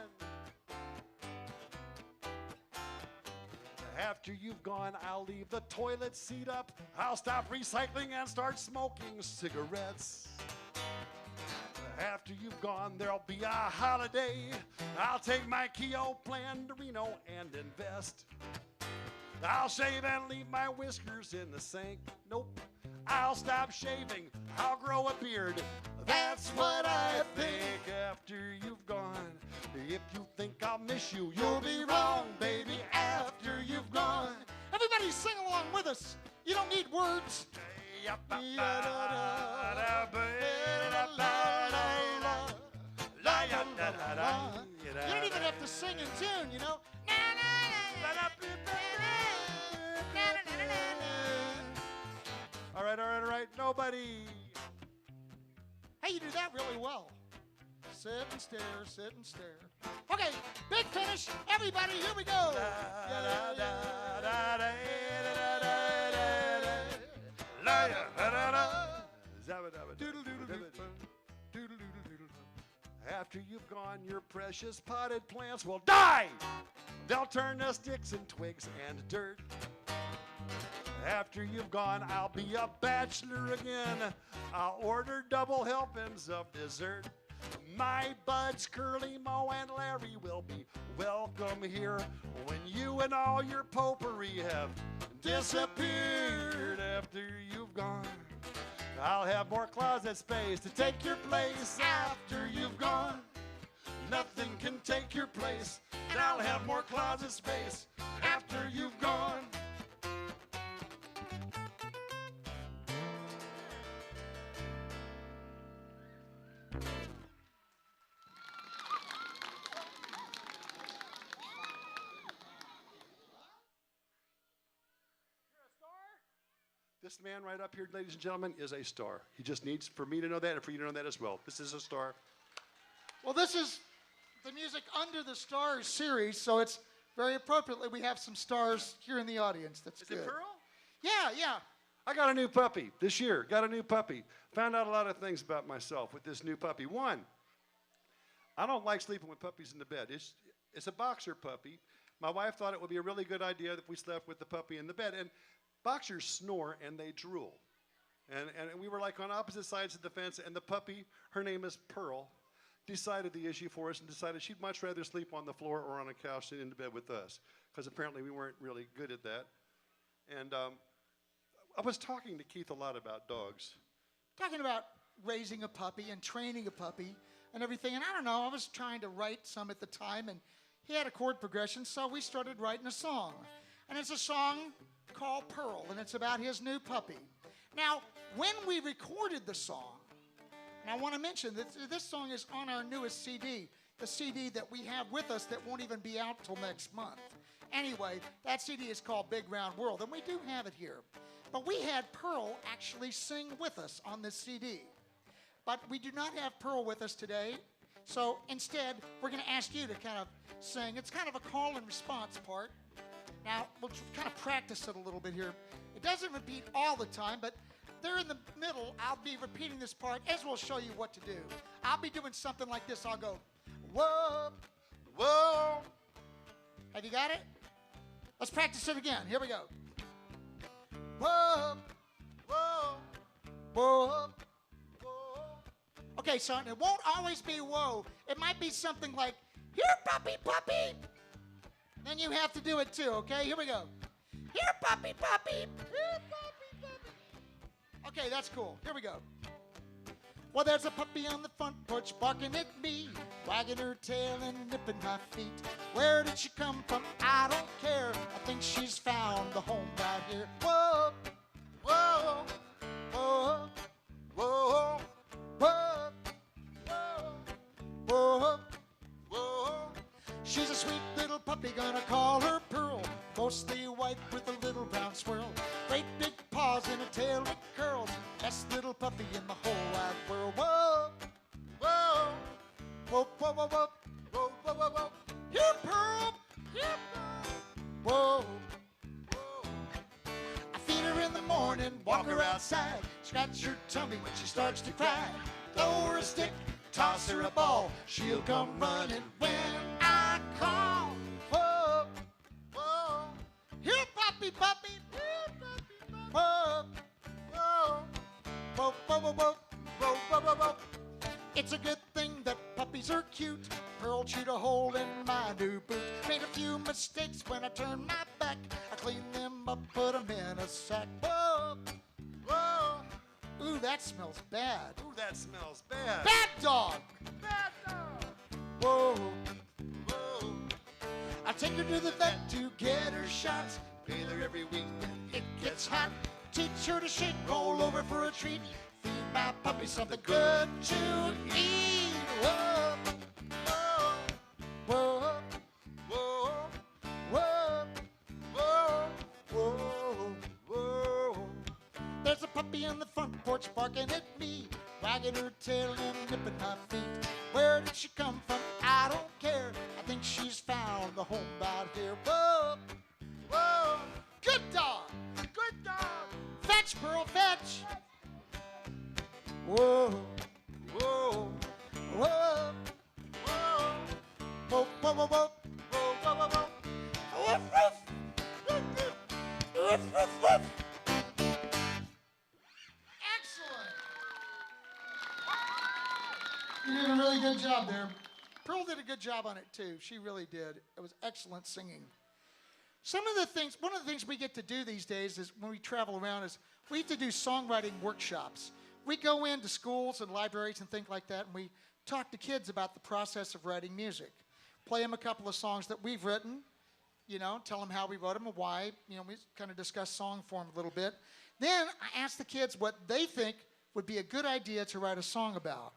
After you've gone, I'll leave the toilet seat up. I'll stop recycling and start smoking cigarettes. After you've gone, there'll be a holiday. I'll take my Keo plan to Reno and invest. I'll shave and leave my whiskers in the sink. Nope, I'll stop shaving. I'll grow a beard. That's what I think. After you've gone, if you think I'll miss you, you'll be wrong, baby. After you've gone. Everybody sing along with us. You don't need words. Da-da-da-da. singing tune, you know. All right. Nobody. Hey, you do that really well. Sit and stare, sit and stare. Okay, big finish. Everybody, here we go. After you've gone, your precious potted plants will die. They'll turn to sticks and twigs and dirt. After you've gone, I'll be a bachelor again. I'll order double helpings of dessert. My buds, Curly, Mo, and Larry will be welcome here when you and all your potpourri have disappeared. After you've gone, I'll have more closet space to take your place. After you've gone, nothing can take your place. And I'll have more closet space after you've gone. This man right up here, ladies and gentlemen, is a star. He just needs for me to know that and for you to know that as well. This is a star. Well, this is the Music Under the Stars series, so it's very appropriately we have some stars here in the audience. That's good. Is it Pearl? Yeah. I got a new puppy this year. Got a new puppy. Found out a lot of things about myself with this new puppy. One, I don't like sleeping with puppies in the bed. It's a boxer puppy. My wife thought it would be a really good idea if we slept with the puppy in the bed. And boxers snore and they drool. And we were like on opposite sides of the fence, and the puppy, her name is Pearl, decided the issue for us and decided she'd much rather sleep on the floor or on a couch than in the bed with us, because apparently we weren't really good at that. And I was talking to Keith a lot about dogs. Talking about raising a puppy and training a puppy and everything. And I don't know, I was trying to write some at the time, and he had a chord progression, so we started writing a song. And it's a song called Pearl, and it's about his new puppy. Now, when we recorded the song, and I want to mention that this song is on our newest CD, the CD that we have with us that won't even be out till next month. Anyway, that CD is called Big Round World, and we do have it here. But we had Pearl actually sing with us on this CD. But we do not have Pearl with us today, so instead, we're going to ask you to kind of sing. It's kind of a call and response part. Now, we'll kind of practice it a little bit here. It doesn't repeat all the time, but there in the middle, I'll be repeating this part as we'll show you what to do. I'll be doing something like this. I'll go, whoa, whoa. Have you got it? Let's practice it again. Here we go. Whoa, whoa, whoa, whoa. Okay, son, it won't always be whoa. It might be something like, here, puppy, puppy. Then you have to do it too, okay? Here we go. Here, puppy, puppy. Here, puppy, puppy. Okay, that's cool. Here we go. Well, there's a puppy on the front porch barking at me, wagging her tail and nipping my feet. Where did she come from? I don't care. I think she's found the home right here. Whoa, whoa, whoa, whoa, whoa, whoa, whoa, whoa. She's a sweet little puppy, gonna call her Pearl. Mostly white with a little brown swirl. Great big paws and a tail that curls. Best little puppy in the whole wide world. Whoa, whoa, whoa, whoa, whoa, whoa, whoa, whoa, whoa, whoa. Here, Pearl, here, Pearl. Whoa, whoa. I feed her in the morning, walk her outside, scratch her tummy when she starts to cry. Throw her a stick, toss her a ball, she'll come running when I call. Whoa, whoa. Here, puppy, puppy. Here, puppy, puppy. Whoa, whoa, whoa, whoa, whoa, whoa, whoa, whoa, whoa, whoa. It's a good thing that puppies are cute. Pearl chewed a hole in my new boot. Made a few mistakes when I turned my back. I cleaned them up, put them in a sack. Whoa, whoa. Ooh, that smells bad. Ooh, that smells bad. Bad dog. Bad dog. Whoa, whoa. I take her to the vet to get her shots. Bathe her every week when it gets hot. Teach her to shake, roll over for a treat. Feed my puppy something good to eat. Whoa, whoa, whoa, puppy in the front porch barking at me, wagging her tail and nipping my feet. Where did she come from? I don't care. I think she's found the home out here. Whoa, whoa, good dog, good dog. Fetch, Pearl, fetch. Whoa, whoa, whoa, whoa, whoa, whoa, whoa, whoa, whoa, whoa, whoa, whoa. Woof, woof. Woof, woof, woof. Excellent. You did a really good job there. Pearl did a good job on it too. She really did. It was excellent singing. One of the things we get to do these days is when we travel around is we have to do songwriting workshops. We go into schools and libraries and things like that, and we talk to kids about the process of writing music. Play them a couple of songs that we've written, tell them how we wrote them and why. We kind of discuss song form a little bit. Then I ask the kids what they think would be a good idea to write a song about.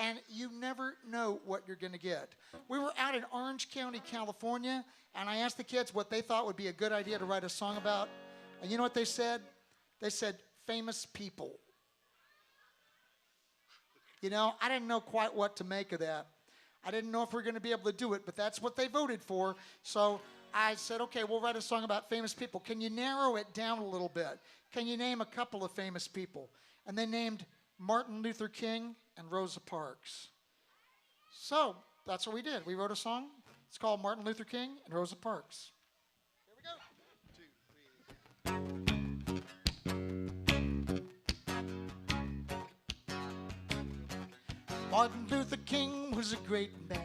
And you never know what you're going to get. We were out in Orange County, California, and I asked the kids what they thought would be a good idea to write a song about. And you know what they said? They said, famous people. I didn't know quite what to make of that. I didn't know if we were going to be able to do it, but that's what they voted for. So I said, okay, we'll write a song about famous people. Can you narrow it down a little bit? Can you name a couple of famous people? And they named Martin Luther King and Rosa Parks. So that's what we did. We wrote a song. It's called Martin Luther King and Rosa Parks. Here we go. 1, 2, 3. Martin Luther King was a great man.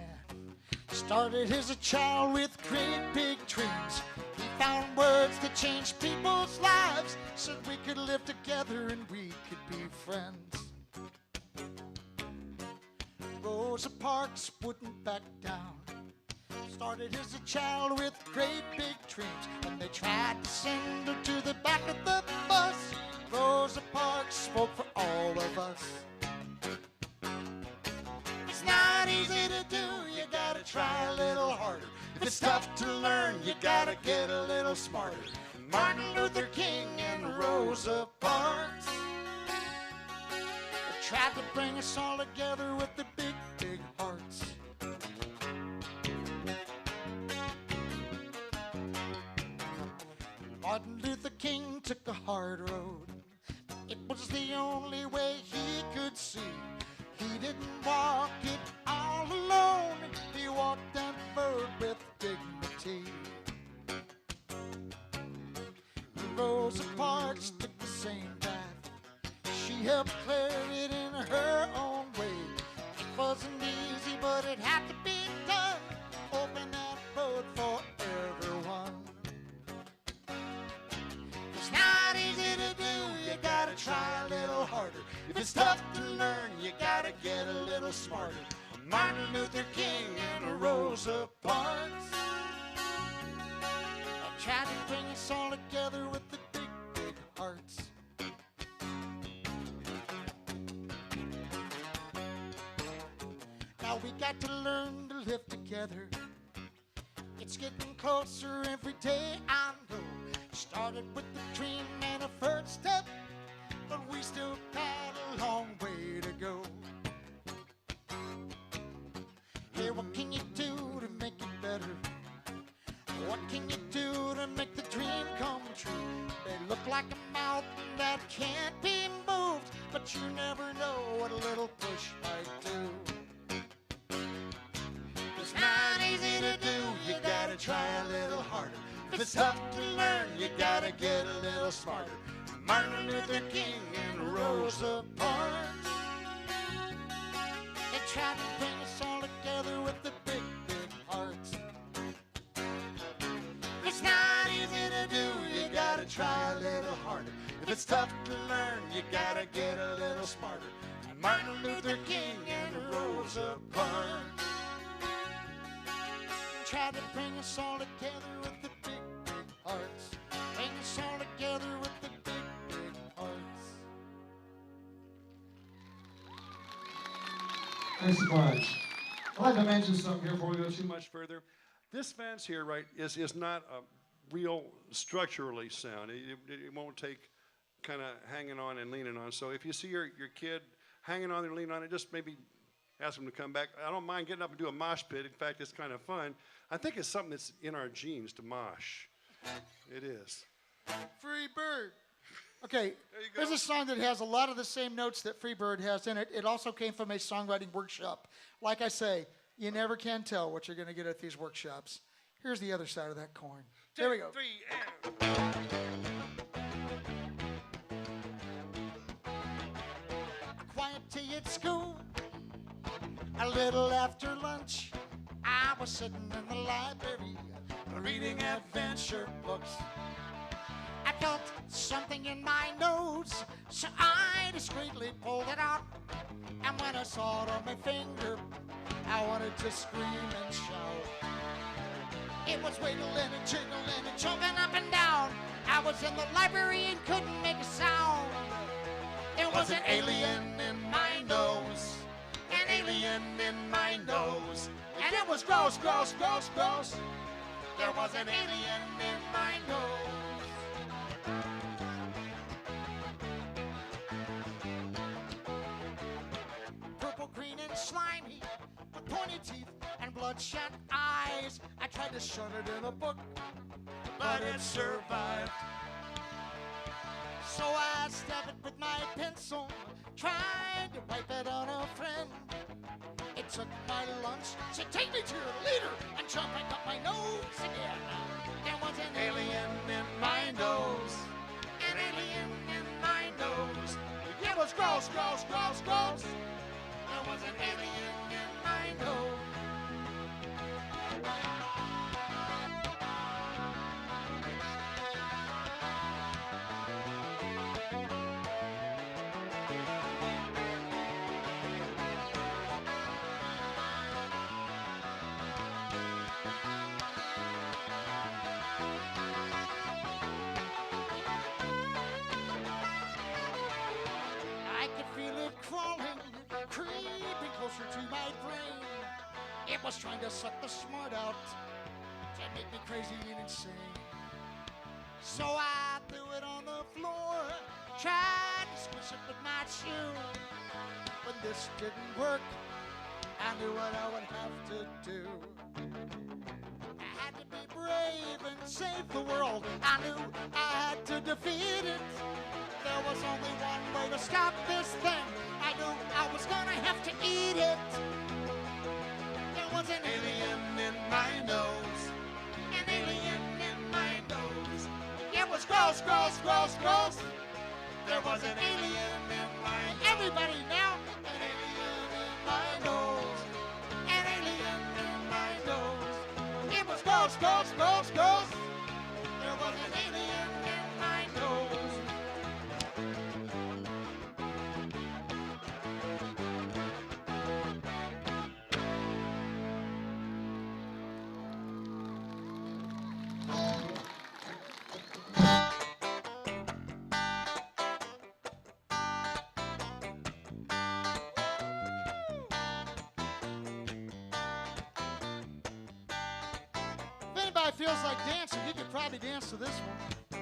Started as a child with great big dreams. He found words that changed people's lives, so we could live together and we could be friends. Rosa Parks wouldn't back down. Started as a child with great big dreams, and they tried to send her to the back of the bus. Rosa Parks spoke for all of us. It's not easy to do, you gotta try a little harder. If it's tough to learn, you gotta get a little smarter. Martin Luther King and Rosa Parks tried to bring us all together with the big, big hearts. Martin Luther King took the hard road. It was the only way he could see. He didn't walk it all alone. He walked that road with dignity. Rosa Parks took the same path. She helped clear it in her own way. It wasn't easy, but it had to be done. Open that road for everyone. It's not easy to do, you gotta try a little harder. If it's tough to learn, you gotta get a little smarter. Martin Luther King and Rosa Parks tried to bring us all together with the big, big hearts. Now we got to learn to live together. It's getting closer every day, I know. Started with the dream and a first step, but we still got a long way to go. Hey, what can you do to make it better? What can you do to make the dream come true? They look like a mountain that can't be moved, but you never know what a little push might do. It's not easy to do, you gotta try a little harder. If it's tough to learn, you gotta get a little smarter. Martin Luther King and Rosa Parks, they tried to bring us all together with the big, big hearts. It's not easy to do, you gotta try a little harder. If it's tough to learn, you gotta get a little smarter. Martin Luther King and Rosa Parks tried to bring us all together with the big, big hearts. Bring us all together with the big, big hearts. Thanks a bunch. I'd like to mention something here before we go Too much further. This fence here, right, is not real structurally sound. It won't take kind of hanging on and leaning on. So if you see your kid hanging on and leaning on it, just maybe ask them to come back. I don't mind getting up and do a mosh pit. In fact, it's kind of fun. I think it's something that's in our genes to mosh. It is. Free Bird. Okay, There you go. there's a song that has a lot of the same notes that Free Bird has in it. It also came from a songwriting workshop. Like I say, you never can tell what you're going to get at these workshops. Here's the other side of that coin. There we go. 2, 3, and... Quiet tea at school. A little after lunch, I was sitting in the library reading adventure books. I felt something in my nose, so I discreetly pulled it out. And when I saw it on my finger, I wanted to scream and shout. It was wiggling and jiggling and jumping up and down. I was in the library and couldn't make a sound. There was an alien in my nose, an alien in my nose, and it was gross, gross, gross, gross. There was an alien in my nose. Purple, green, and slimy, with pointy teeth and bloodshot eyes. I tried to shut it in a book, but it survived. So I stabbed it with my pencil, tried to wipe it on a friend. It took my lunch, so take me to your leader and jump back up my nose again. There was an alien in my nose, an alien in my nose. It was gross, gross, gross, gross. There was an alien in my nose. I could feel it crawling, creeping closer to my brain. It was trying to suck the smart out to make me crazy and insane. So I threw it on the floor, tried to squish it with my shoe. When this didn't work, I knew what I would have to do. I had to be brave and save the world. I knew I had to defeat it. There was only one way to stop this thing. I knew I was gonna have to eat it. There was an alien in my nose, an alien in my nose. It was gross, gross, gross, gross. There was an alien in my nose. Everybody now, an alien in my nose, an alien in my nose. It was gross, gross, gross, gross. There was an alien in my nose. If anybody feels like dancing, you could probably dance to this one.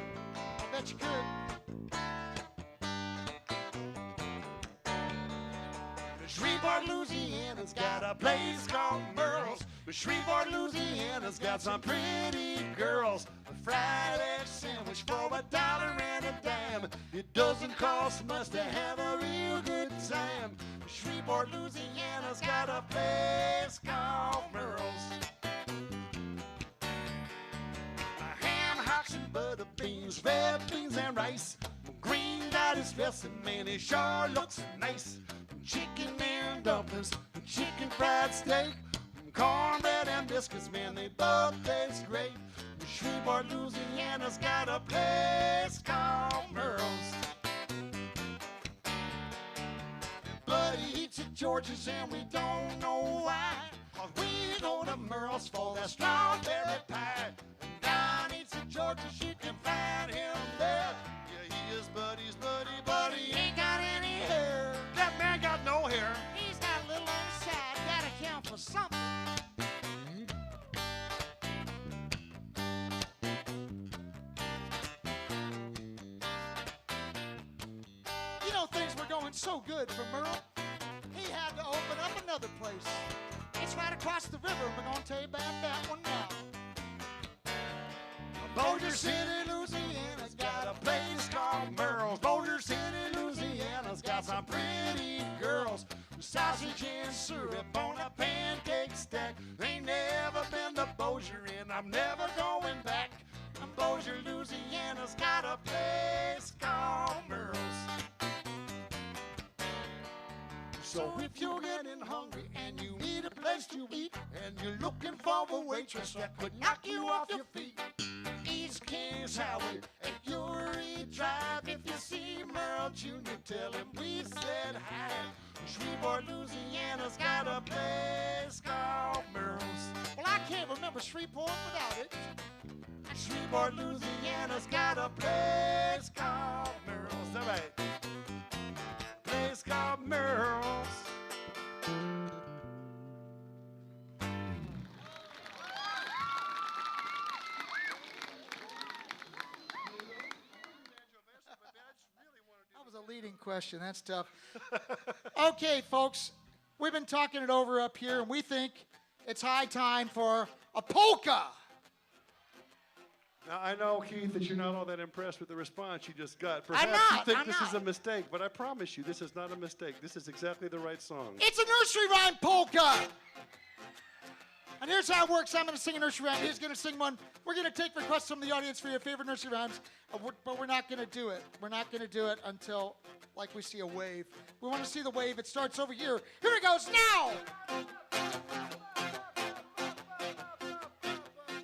I bet you could. Shreveport, Louisiana's got a place called Merle's. Shreveport, Louisiana's got some pretty girls. A fried egg sandwich for $1.10. It doesn't cost much to have a real good time. Shreveport, Louisiana's got a place called Merle's. Ham hocks and butter beans, red beans and rice. Green dot is dressing, man, it sure looks nice. Chicken and dumplings, chicken fried steak, cornbread and biscuits, man, they both taste great. Shreveport, Louisiana's got a place called Merle's. Buddy eats at George's and we don't know why. We go to Merle's for that strawberry pie. And down eats at George's, you can find him there. Yeah, he is Buddy's buddy, but he ain't got any hair. That man got no hair. He's got a little on the side, gotta count for something. doing so good for Merle, he had to open up another place. It's right across the river, and we're going to tell you about that one now. Bossier City, Louisiana's got a place called Merle's. Bossier City, Louisiana's got some pretty girls. Sausage and syrup on a pancake stack. Ain't never been to Bossier, and I'm never going back. Bossier, Louisiana's got a place called Merle's. So if you're getting hungry and you need a place to eat, and you're looking for a waitress that could knock you off your feet, East Kings Highway at Uri Drive. If you see Merle Jr., tell him we said hi. Shreveport, Louisiana's got a place called Merle's. Well, I can't remember Shreveport without it. Shreveport, Louisiana's got a place called Merle's. All right. Place called Merle's. That was a leading question. That's tough. Okay, folks, we've been talking it over up here, and we think it's high time for a polka. Now, I know, Keith, that you're not all that impressed with the response you just got. Perhaps not, you think I'm this is not. a mistake, but I promise you, this is not a mistake. This is exactly the right song. It's a nursery rhyme polka. And here's how it works. I'm going to sing a nursery rhyme. He's going to sing one. We're going to take requests from the audience for your favorite nursery rhymes, but we're not going to do it. We're not going to do it until, like, we see a wave. We want to see the wave. It starts over here. Here it goes now.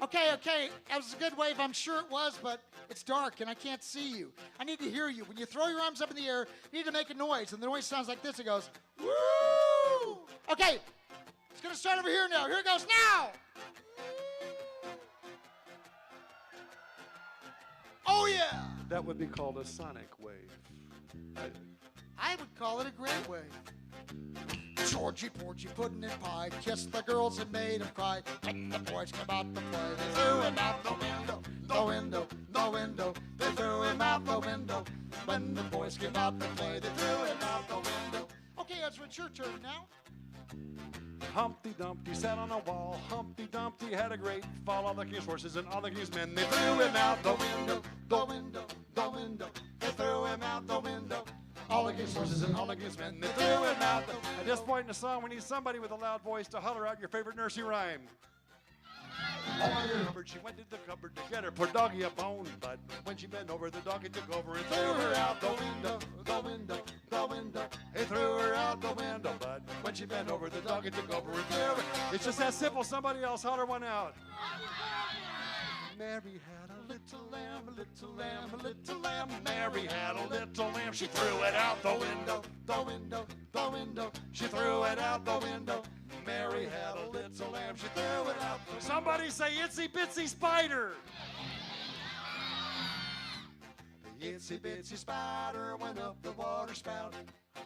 Okay. That was a good wave. I'm sure it was, but it's dark and I can't see you. I need to hear you. When you throw your arms up in the air, you need to make a noise, and the noise sounds like this. It goes, woo! Okay. It's going to start over here now. Here it goes now. Oh, yeah. That would be called a sonic wave. I would call it a great wave. Georgie Porgy pudding and pie kissed the girls and made them cry. When the boys came out to play, they threw him out the window, the window, the window. They threw him out the window. When the boys came out to play, they threw him out the window. Okay, Ezra, it's your turn now. Humpty Dumpty sat on a wall. Humpty Dumpty had a great fall. All the king's horses and all the king's men, they threw him out the window, the window, the window. They threw him out the window. All the king's horses and all the king's men, they threw him out the. At this point in the song, we need somebody with a loud voice to holler out your favorite nursery rhyme. She went to the cupboard to get her poor doggy a bone, but when she bent over, the doggy took over and threw her out the window, the window, the window. He threw her out the window, but when she bent over, the doggy took over and threw her. It's just that simple. Somebody else holler one out. Mary had a little lamb, a little lamb, a little lamb. Mary had a little lamb. She threw it out the window, the window, the window. She threw it out the window. Mary had a little lamb. She threw it out. Somebody say itsy bitsy spider. The itsy bitsy spider went up the water spout.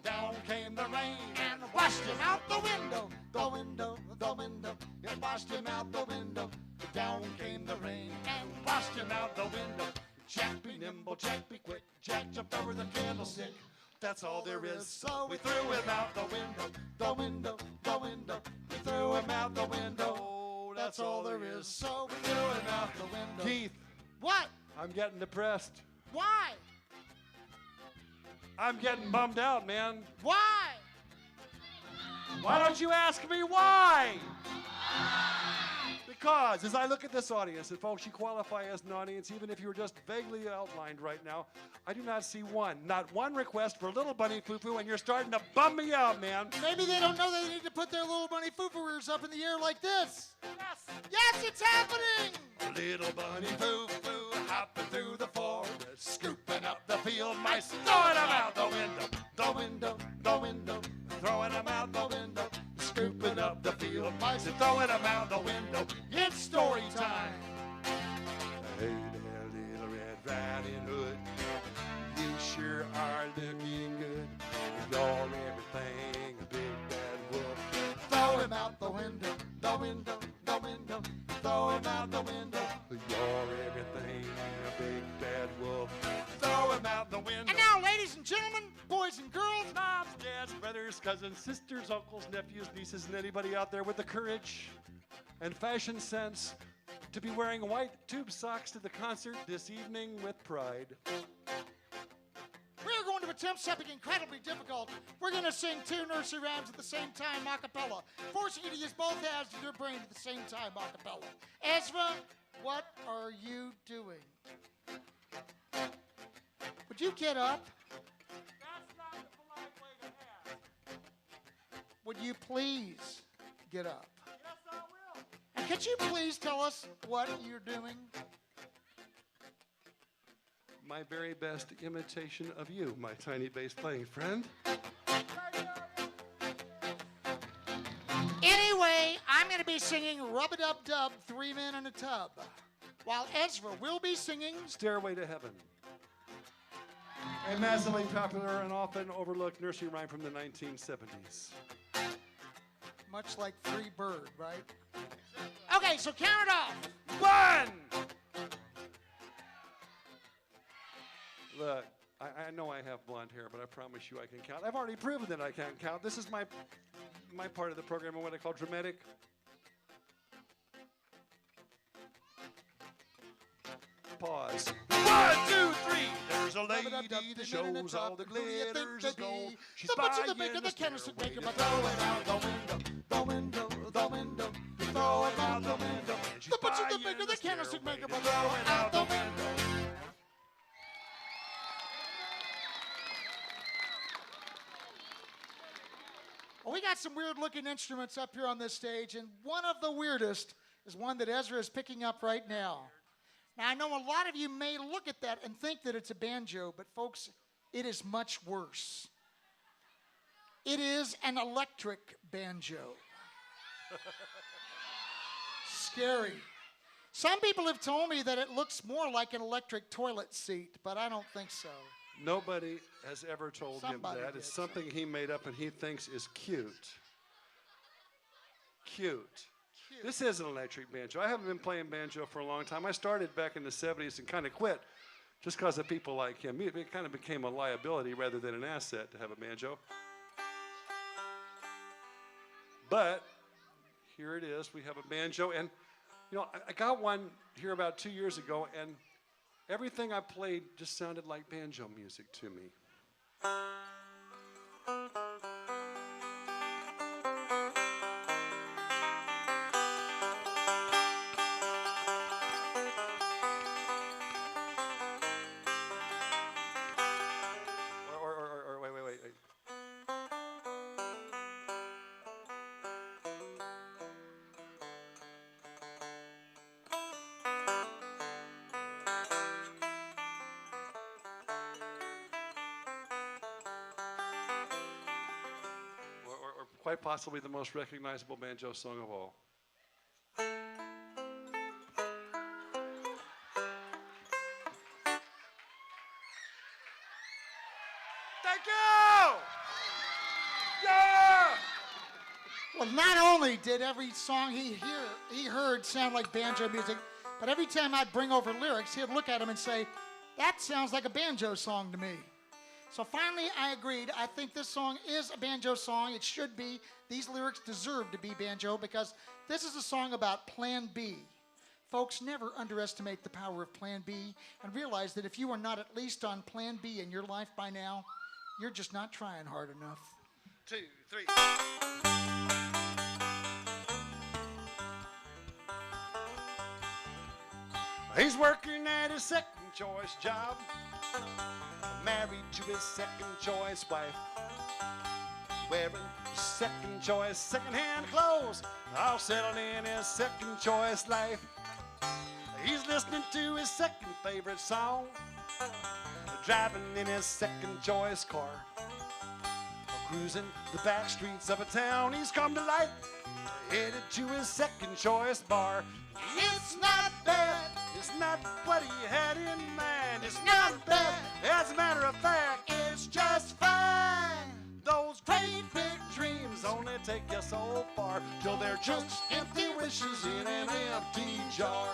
Down came the rain and washed him out the window, the window, the window. It washed him out the window. Down came the rain and washed him out the window. Jack be nimble, Jack be quick. Jack jumped over the candlestick. That's all there is. So we threw him out the window, the window, the window. We threw him out the window. That's all there is. So we threw him out the window. Keith. What? I'm getting depressed. Why? I'm getting bummed out, man. Why? Why don't you ask me why? Because as I look at this audience, and folks, you qualify as an audience, even if you were just vaguely outlined right now, I do not see not one request for Little Bunny Foo-Foo, and you're starting to bum me out, man. Maybe they don't know they need to put their little bunny foo-foo ears up in the air like this. Yes. Yes, it's happening. Little bunny foo-foo hopping through the forest, scooping up the field mice, throwing them out the window, the window, the window, throwing them out the window, scooping up the field mice and throwing them out the window. It's story time. Hey there, little Red Riding Hood, you sure are looking good. You're everything, a big bad wolf. Throw him out the window, the window, the window. Throw him out the window. You're everything, a big bad wolf. Throw him out the window. And now, ladies and gentlemen, boys boys and girls, moms, dads, brothers, cousins, sisters, uncles, nephews, nieces, and anybody out there with the courage and fashion sense to be wearing white tube socks to the concert this evening with pride. we're going to attempt something incredibly difficult. We're going to sing 2 nursery rhymes at the same time a cappella, forcing you to use both halves of your brain at the same time a cappella. Ezra, what are you doing? Would you get up? That's not the polite way to ask. Would you please get up? Yes, I will. And could you please tell us what you're doing? My very best imitation of you, my tiny bass playing friend. Anyway, I'm going to be singing Rub-a-Dub-Dub, 3 Men in a Tub, while Ezra will be singing Stairway to Heaven. A massively popular and often overlooked nursery rhyme from the 1970s. much like Free Bird, right? Okay, so count it off. 1! Look, I know I have blonde hair, but I promise you I can count. I've already proven that I can count. This is my part of the program, and what I call dramatic. Pause. 1, 2, 3. There's a lady that shows all the glitters is gold. She's the butcher, the buying baker, the a chemist, the stairway baker, to but throw it out the window, the window, the window, throw it out the window. The butcher, the baker, the chemist, the baker, but throw it out the window. Well, we got some weird-looking instruments up here on this stage, and one of the weirdest is one that Ezra is picking up right now. Now, I know a lot of you may look at that and think that it's a banjo, but folks, it is much worse. It is an electric banjo. Scary. Some people have told me that it looks more like an electric toilet seat, but I don't think so. Nobody has ever told Somebody him that. did, It's something he made up and he thinks is cute. Cute. This is an electric banjo. I haven't been playing banjo for a long time. I started back in the 70s and kind of quit just because of people like him. It kind of became a liability rather than an asset to have a banjo. But here it is. We have a banjo. And, you know, I got one here about 2 years ago, and everything I played just sounded like banjo music to me. Wait. Or quite possibly the most recognizable banjo song of all. Thank you! Yeah! Well, not only did every song he heard sound like banjo music, but every time I'd bring over lyrics, he'd look at him and say, "That sounds like a banjo song to me." So finally, I agreed. I think this song is a banjo song. It should be. These lyrics deserve to be banjo because this is a song about Plan B. Folks, never underestimate the power of Plan B and realize that if you are not at least on Plan B in your life by now, you're just not trying hard enough. 2, 3. He's working at his second choice job, married to his second choice wife, wearing second choice second-hand clothes, all settled in his second choice life. He's listening to his second favorite song, driving in his second choice car, cruising the back streets of a town he's come to like, headed to his second choice bar. It's not bad, it's not what he had in mind. It's not bad, as a matter of fact, it's just fine. Those great big dreams only take you so far, till they're just empty wishes in an empty jar.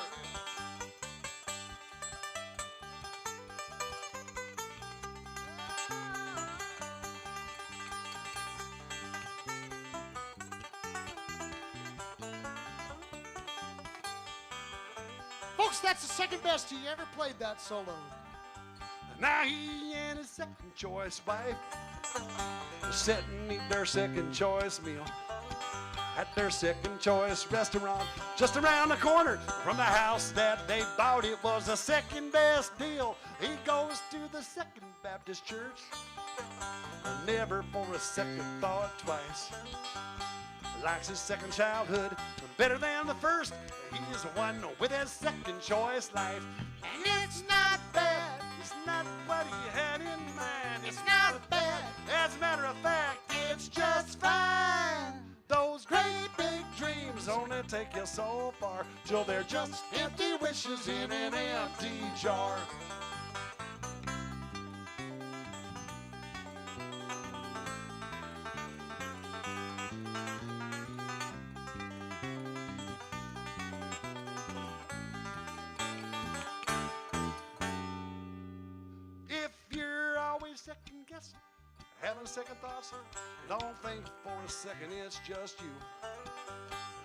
Folks, that's the second best he ever played that solo. Now he and his second choice wife sitting eating their second choice meal at their second choice restaurant just around the corner from the house that they bought. It was the second best deal. He goes to the Second Baptist Church, never for a second thought twice. Likes his second childhood better than the first. He's one with his second choice life. And it's not bad. It's not what he had in mind. It's not bad. As a matter of fact, it's just fine. Those great big dreams only take you so far till they're just empty wishes in an empty jar. Second guessing, having second thoughts, don't think for a second it's just you.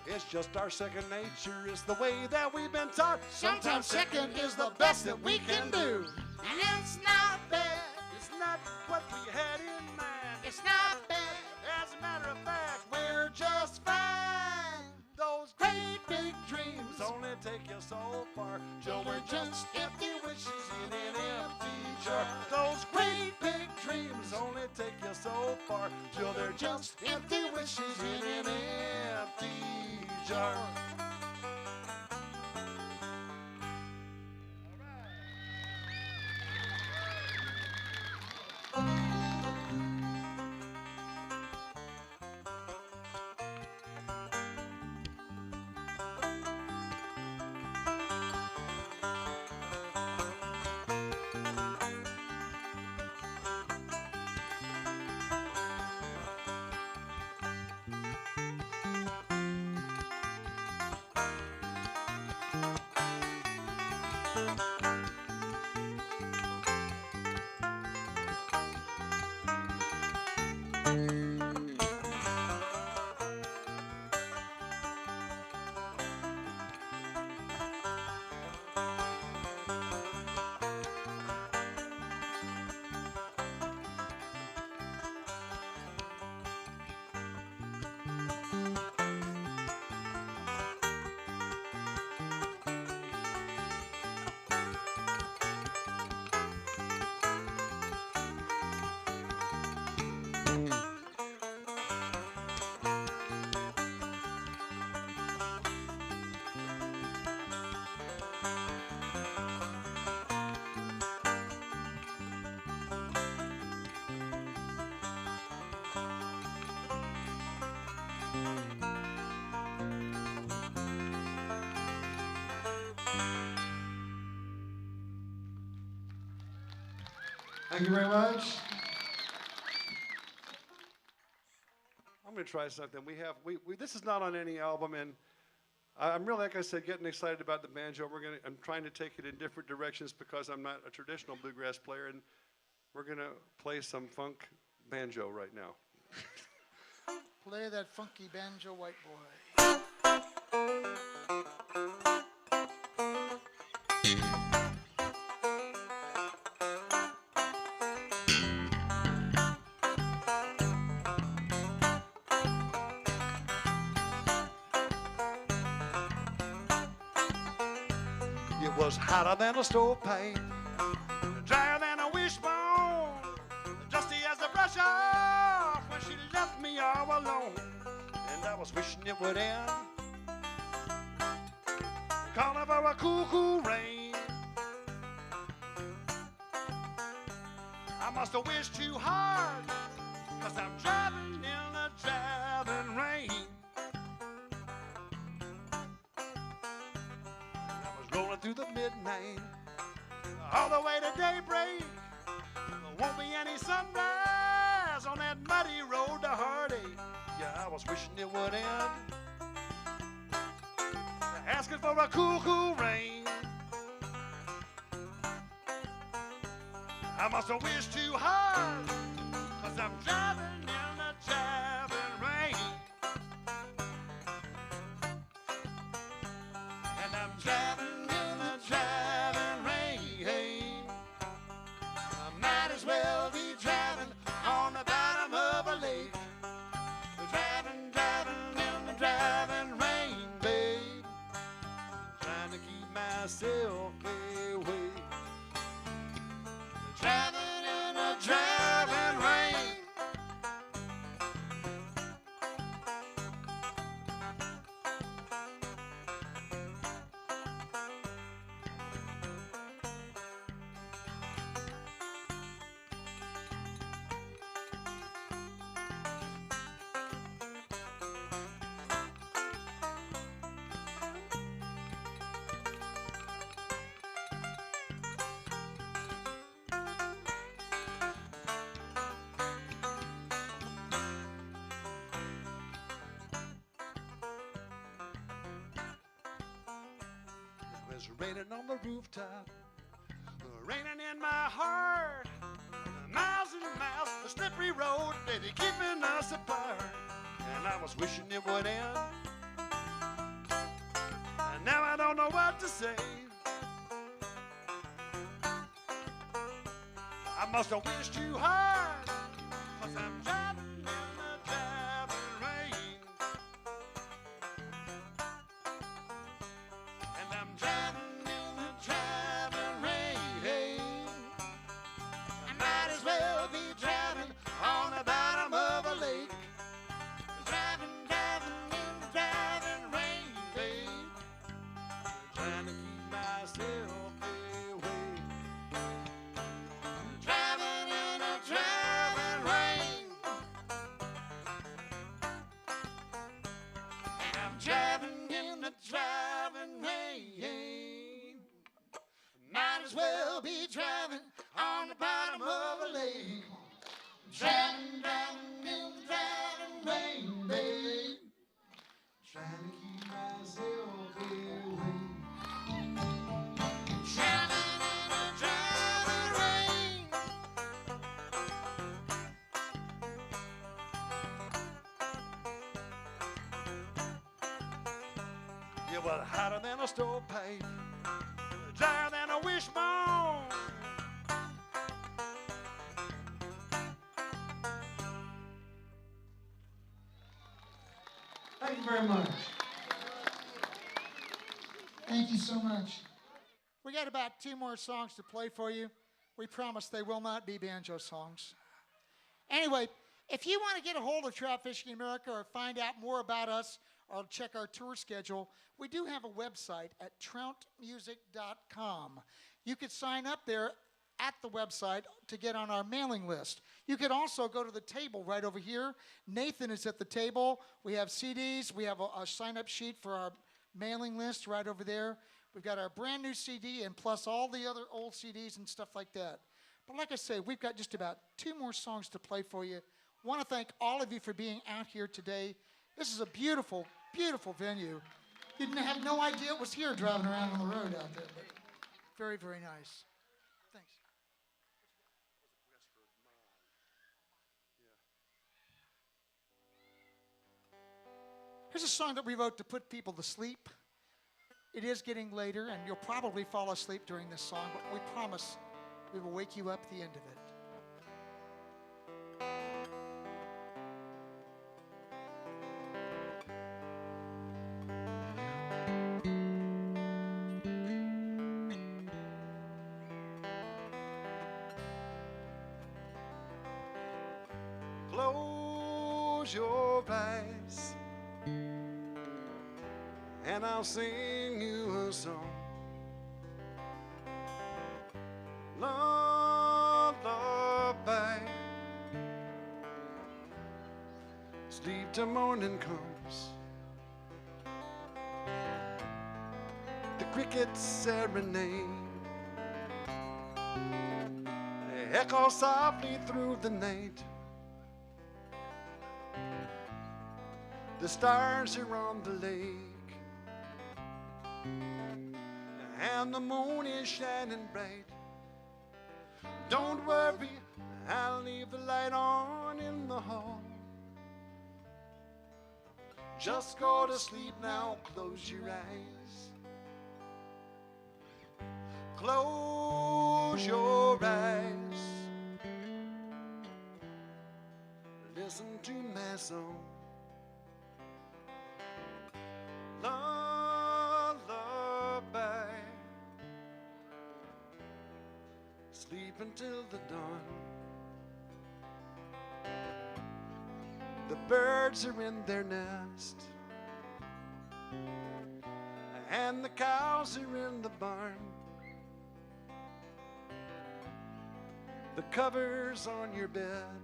It's just our second nature, it's the way that we've been taught. Sometimes second is the best that we can do. And it's not bad, it's not what we had in mind. It's not bad. As a matter of fact, we're just fine. Those great big dreams only take you so far till we're just empty wishes in an empty jar. Those great big dreams only take you so far till they're just empty wishes in an empty jar. Thank you very much. I'm going to try something. This is not on any album, and I'm really, like I said, getting excited about the banjo. I'm trying to take it in different directions because I'm not a traditional bluegrass player, and we're going to play some funk banjo right now. Play that funky banjo, white boy. It was hotter than a stovepipe, drier than a wishbone, dusty as a brush off when she left me all alone. And I was wishing it would end, calling for a cool, cool rain. I must have wished too hard, 'cause I'm driving in the driving rain. Rolling through the midnight, all the way to daybreak. There won't be any sunrise on that muddy road to heartache. Yeah, I was wishing it would end, asking for a cool, cool rain. I must have wished too hard, 'cause I'm driving in the driving rain. And I'm driving in the It's raining on the rooftop, raining in my heart. Miles and miles, the slippery road, baby, keeping us apart. And I was wishing it would end, and now I don't know what to say. I must have wished too hard, 'cause I'm driving in the driving rain. And I'm driving in the driving rain. I might as well be driving on the bottom of a lake. Driving in the driving rain, babe. Trying to keep myself away. Driving in the driving rain. And I'm driving in the driving rain. Might as well be driving on the bottom of a lake. Driving in the driving rain, babe. Trying to keep myself away. Driving in the driving rain. You were hotter than a stovepipe, drier than a wishbone. Thank you very much. Thank you so much. We got about 2 more songs to play for you. We promise they will not be banjo songs. Anyway, if you want to get a hold of Trout Fishing America or find out more about us or check our tour schedule, we do have a website at troutmusic.com. You could sign up there at the website to get on our mailing list. You could also go to the table right over here. Nathan is at the table. We have CDs. We have a sign-up sheet for our mailing list right over there. We've got our brand new CD and plus all the other old CDs and stuff like that. But like I say, we've got just about 2 more songs to play for you. Want to thank all of you for being out here today. This is a beautiful, beautiful venue. You didn't have no idea it was here driving around on the road out there. But very, very nice. Thanks. Here's a song that we wrote to put people to sleep. It is getting later, and you'll probably fall asleep during this song, but we promise we will wake you up at the end of it. Close your eyes, and I'll sing you a song. Lullaby. Sleep till morning comes. The crickets serenade. They echo softly through the night. The stars are on the lake, and the moon is shining bright. Don't worry, I'll leave the light on in the hall. Just go to sleep now, close your eyes. Close your eyes. Listen to my song. Lullaby. Sleep until the dawn. The birds are in their nest, and the cows are in the barn. The covers on your bed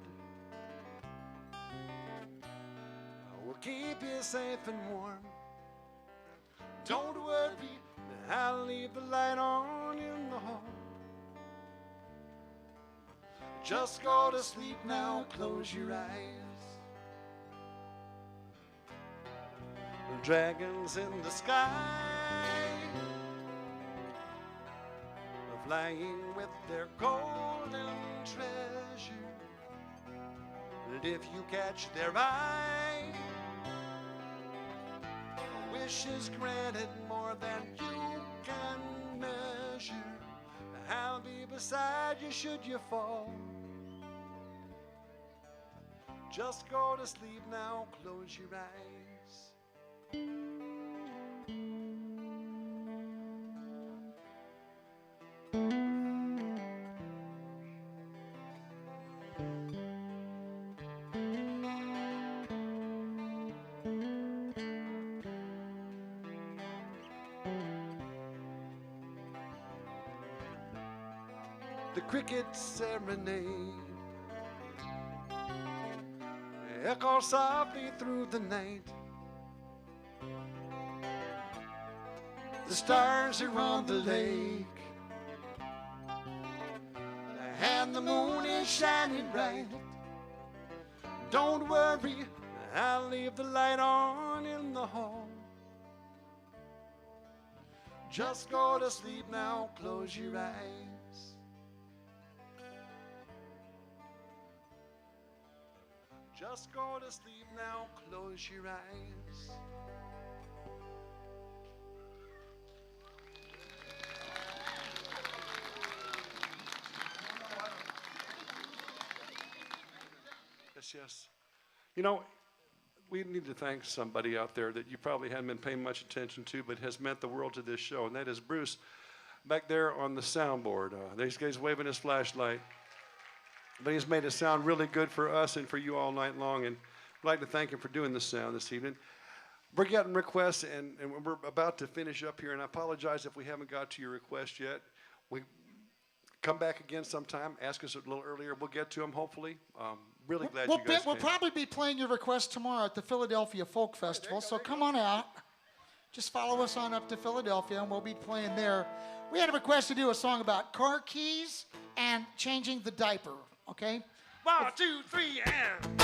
will keep you safe and warm. Don't worry, I'll leave the light on in the hall. Just go to sleep now, close your eyes. The dragons in the sky flying with their golden treasure. And if you catch their eye, a wish is granted more than you can measure. I'll be beside you should you fall. Just go to sleep now, close your eyes. The cricket serenade echoes softly through the night. The stars are on the lake, and the moon is shining bright. Don't worry, I'll leave the light on in the hall. Just go to sleep now, close your eyes. Just go to sleep now, close your eyes. Yes. You know, we need to thank somebody out there that you probably haven't been paying much attention to, but has meant the world to this show, and that is Bruce back there on the soundboard. This guy's waving his flashlight, but he's made it sound really good for us and for you all night long, and I'd like to thank him for doing the sound this evening. We're getting requests, and we're about to finish up here, and I apologize if we haven't got to your request yet. We come back again sometime. Ask us a little earlier. We'll get to them, hopefully. Really glad you guys came. We'll probably be playing your request tomorrow at the Philadelphia Folk Festival, so come on out. Just follow us on up to Philadelphia, and we'll be playing there. We had a request to do a song about car keys and changing the diaper, okay? 1, 2, 3, and...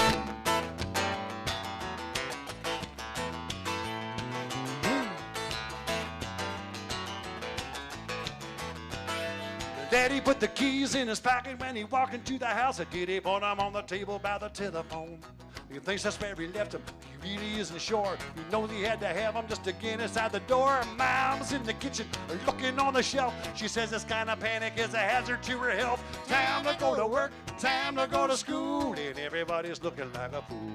Daddy put the keys in his pocket when he walked into the house. Did he put them on the table by the telephone? He thinks that's where he left them. He really isn't sure. He knows he had to have them just to get inside the door. Mom's in the kitchen looking on the shelf. She says this kind of panic is a hazard to her health. Time to go to work, time to go to school, and everybody's looking like a fool.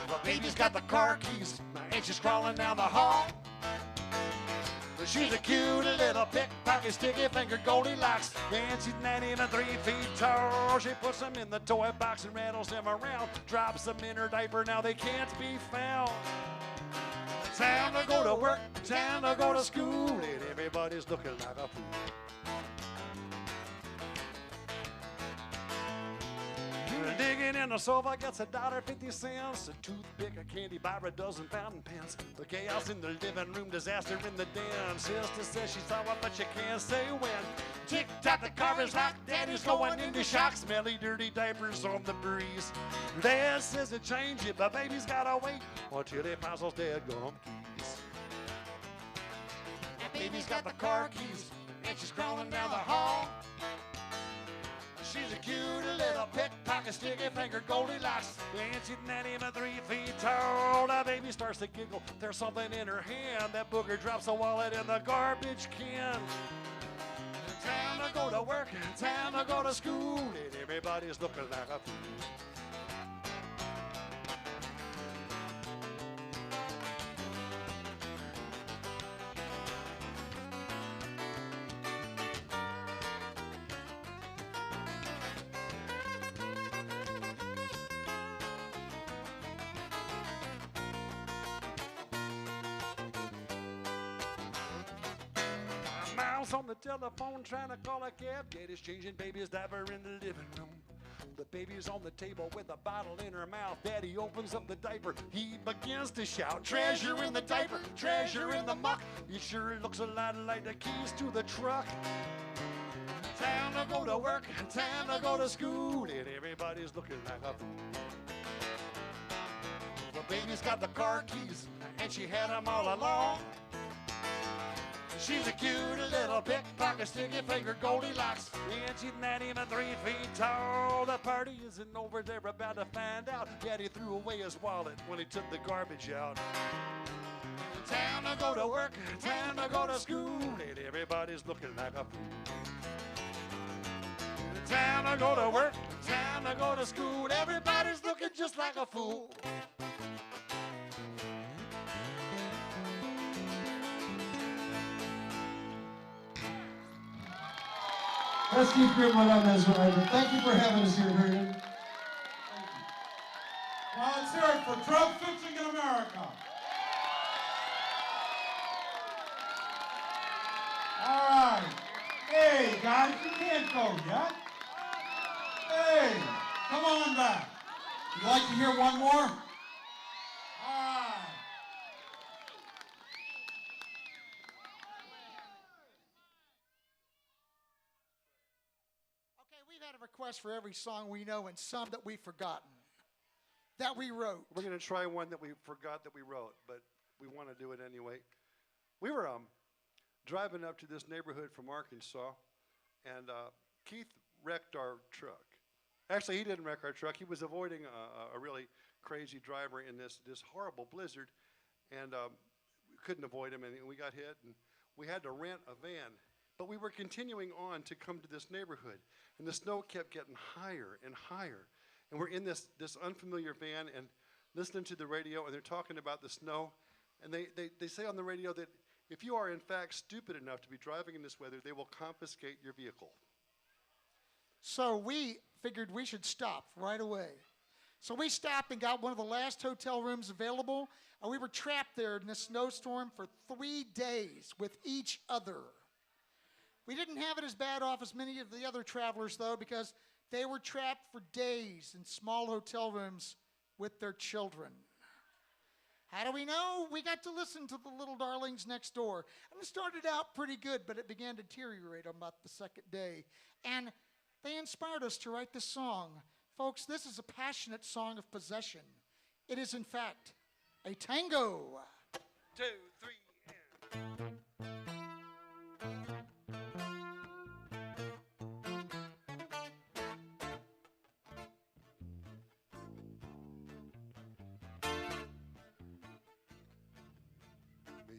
Well, baby's got the car keys, and she's crawling down the hall. She's a cute little pickpocket, sticky-fingered Goldilocks, and she's not even 3 feet tall. She puts them in the toy box and rattles them around, drops them in her diaper, now they can't be found. Time to go to work, time to go to school, and everybody's looking like a fool. Digging in the sofa gets $1.50. A toothpick, a candy bar, a dozen fountain pens. The chaos in the living room, disaster in the den. Sister says she saw it, but she can't say when. Tick-tock, the car is locked. Daddy's going into shock. Smelly, dirty diapers on the breeze. Dad says to change it, but baby's gotta wait until he finds those dead gum keys. And baby's got the car keys, and she's crawling down the hall. She's a cute little pickpocket, sticky-fingered Goldilocks, and she's not even 3 feet tall. The baby starts to giggle. There's something in her hand. That booger drops a wallet in the garbage can. Time to go to work, time to go to school, and everybody's looking like a fool. Mom's on the telephone trying to call a cab. Daddy's changing baby's diaper in the living room. The baby's on the table with a bottle in her mouth. Daddy opens up the diaper. He begins to shout, treasure in the diaper, treasure in the muck. It sure looks a lot like the keys to the truck. Time to go to work, time to go to school, and everybody's looking like a fool. The baby's got the car keys, and she had them all along. She's a cute little pickpocket, sticky finger Goldilocks. And she's not even 3 feet tall. The party isn't over, they're about to find out. Daddy threw away his wallet when he took the garbage out. Time to go to work, time to go to school, and everybody's looking like a fool. Time to go to work, time to go to school, everybody's looking just like a fool. Let's keep grim on Mesmerizer. Thank you for having us here, Herndon. Well, let's hear it for Trout Fishing in America. All right. Hey, guys, you can't go yet. Hey, come on back. You'd like to hear one more? All right. Okay, we've had a request for every song we know and some that we've forgotten, that we wrote. We're going to try one that we forgot that we wrote, but we want to do it anyway. We were driving up to this neighborhood from Arkansas, and Keith wrecked our truck. Actually, he didn't wreck our truck. He was avoiding a really crazy driver in this horrible blizzard, and we couldn't avoid him, and we got hit, and we had to rent a van. But we were continuing on to come to this neighborhood, and the snow kept getting higher and higher. And we're in this unfamiliar van and listening to the radio, and they're talking about the snow. And they say on the radio that if you are in fact stupid enough to be driving in this weather, they will confiscate your vehicle. So we figured we should stop right away. So we stopped and got one of the last hotel rooms available, and we were trapped there in this snowstorm for 3 days with each other. We didn't have it as bad off as many of the other travelers, though, because they were trapped for days in small hotel rooms with their children. How do we know? We got to listen to the little darlings next door. And it started out pretty good, but it began to deteriorate on about the second day. And they inspired us to write this song. Folks, this is a passionate song of possession. It is, in fact, a tango. 2, 3, and...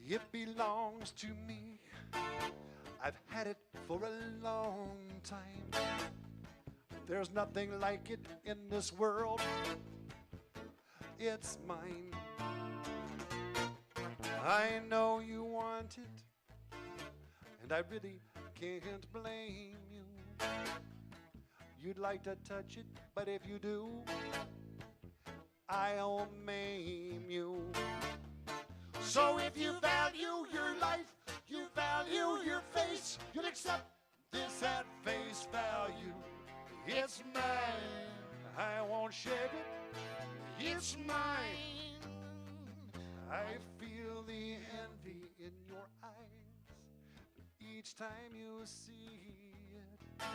It belongs to me. I've had it for a long time. There's nothing like it in this world. It's mine. I know you want it, and I really can't blame you. You'd like to touch it, but if you do, I'll maim you. So if you value your life, you value your face, you'll accept this at face value. It's mine, I won't share it, it's mine. I feel the envy in your eyes each time you see it.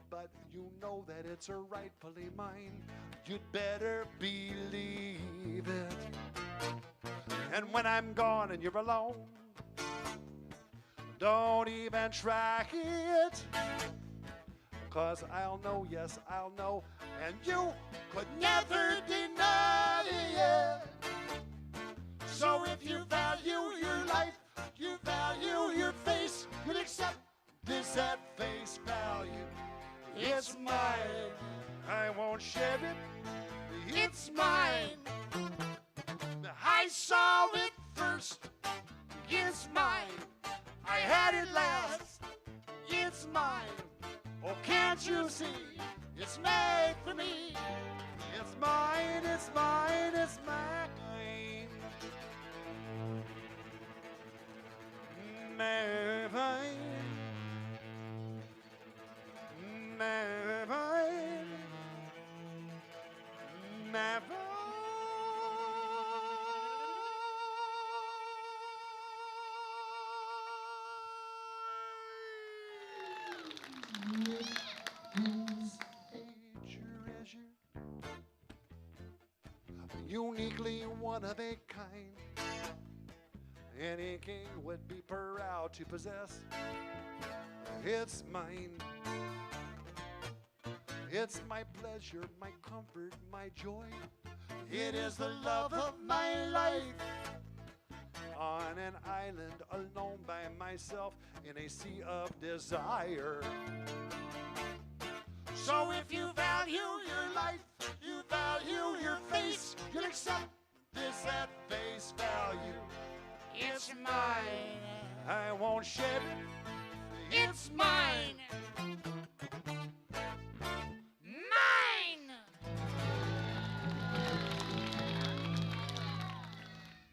But you know that it's rightfully mine, you'd better believe it. And when I'm gone and you're alone, don't even try it. 'Cause I'll know, yes, I'll know, and you could never deny it. So if you value your life, you value your face, you'll accept this at face value. It's mine, I won't share it, it's mine. I saw it first, it's mine. I had it last, it's mine. Oh, can't you see, it's made for me. It's mine, it's mine, it's mine. Mine, mine, mine. Uniquely one of a kind, any king would be proud to possess. It's mine. It's my pleasure, my comfort, my joy. It is the love of my life. On an island alone by myself in a sea of desire. So if you value your life, you value your face, you'll accept this at face value. It's mine. I won't shed it. It's mine. Mine.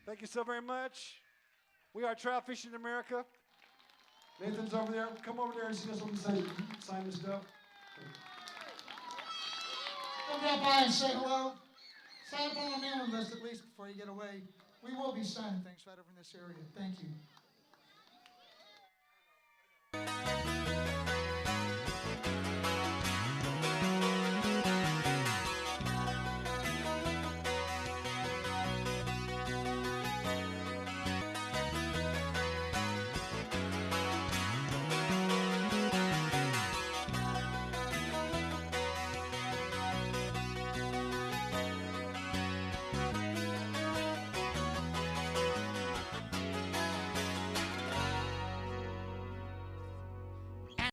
Thank you so very much. We are Trout Fishing America. Nathan's over there. Come over there and see us on the side. Sign the stuff. Come drop by and say hello. Sign up on our mailing list at least before you get away. We will be signing things right over in this area. Thank you.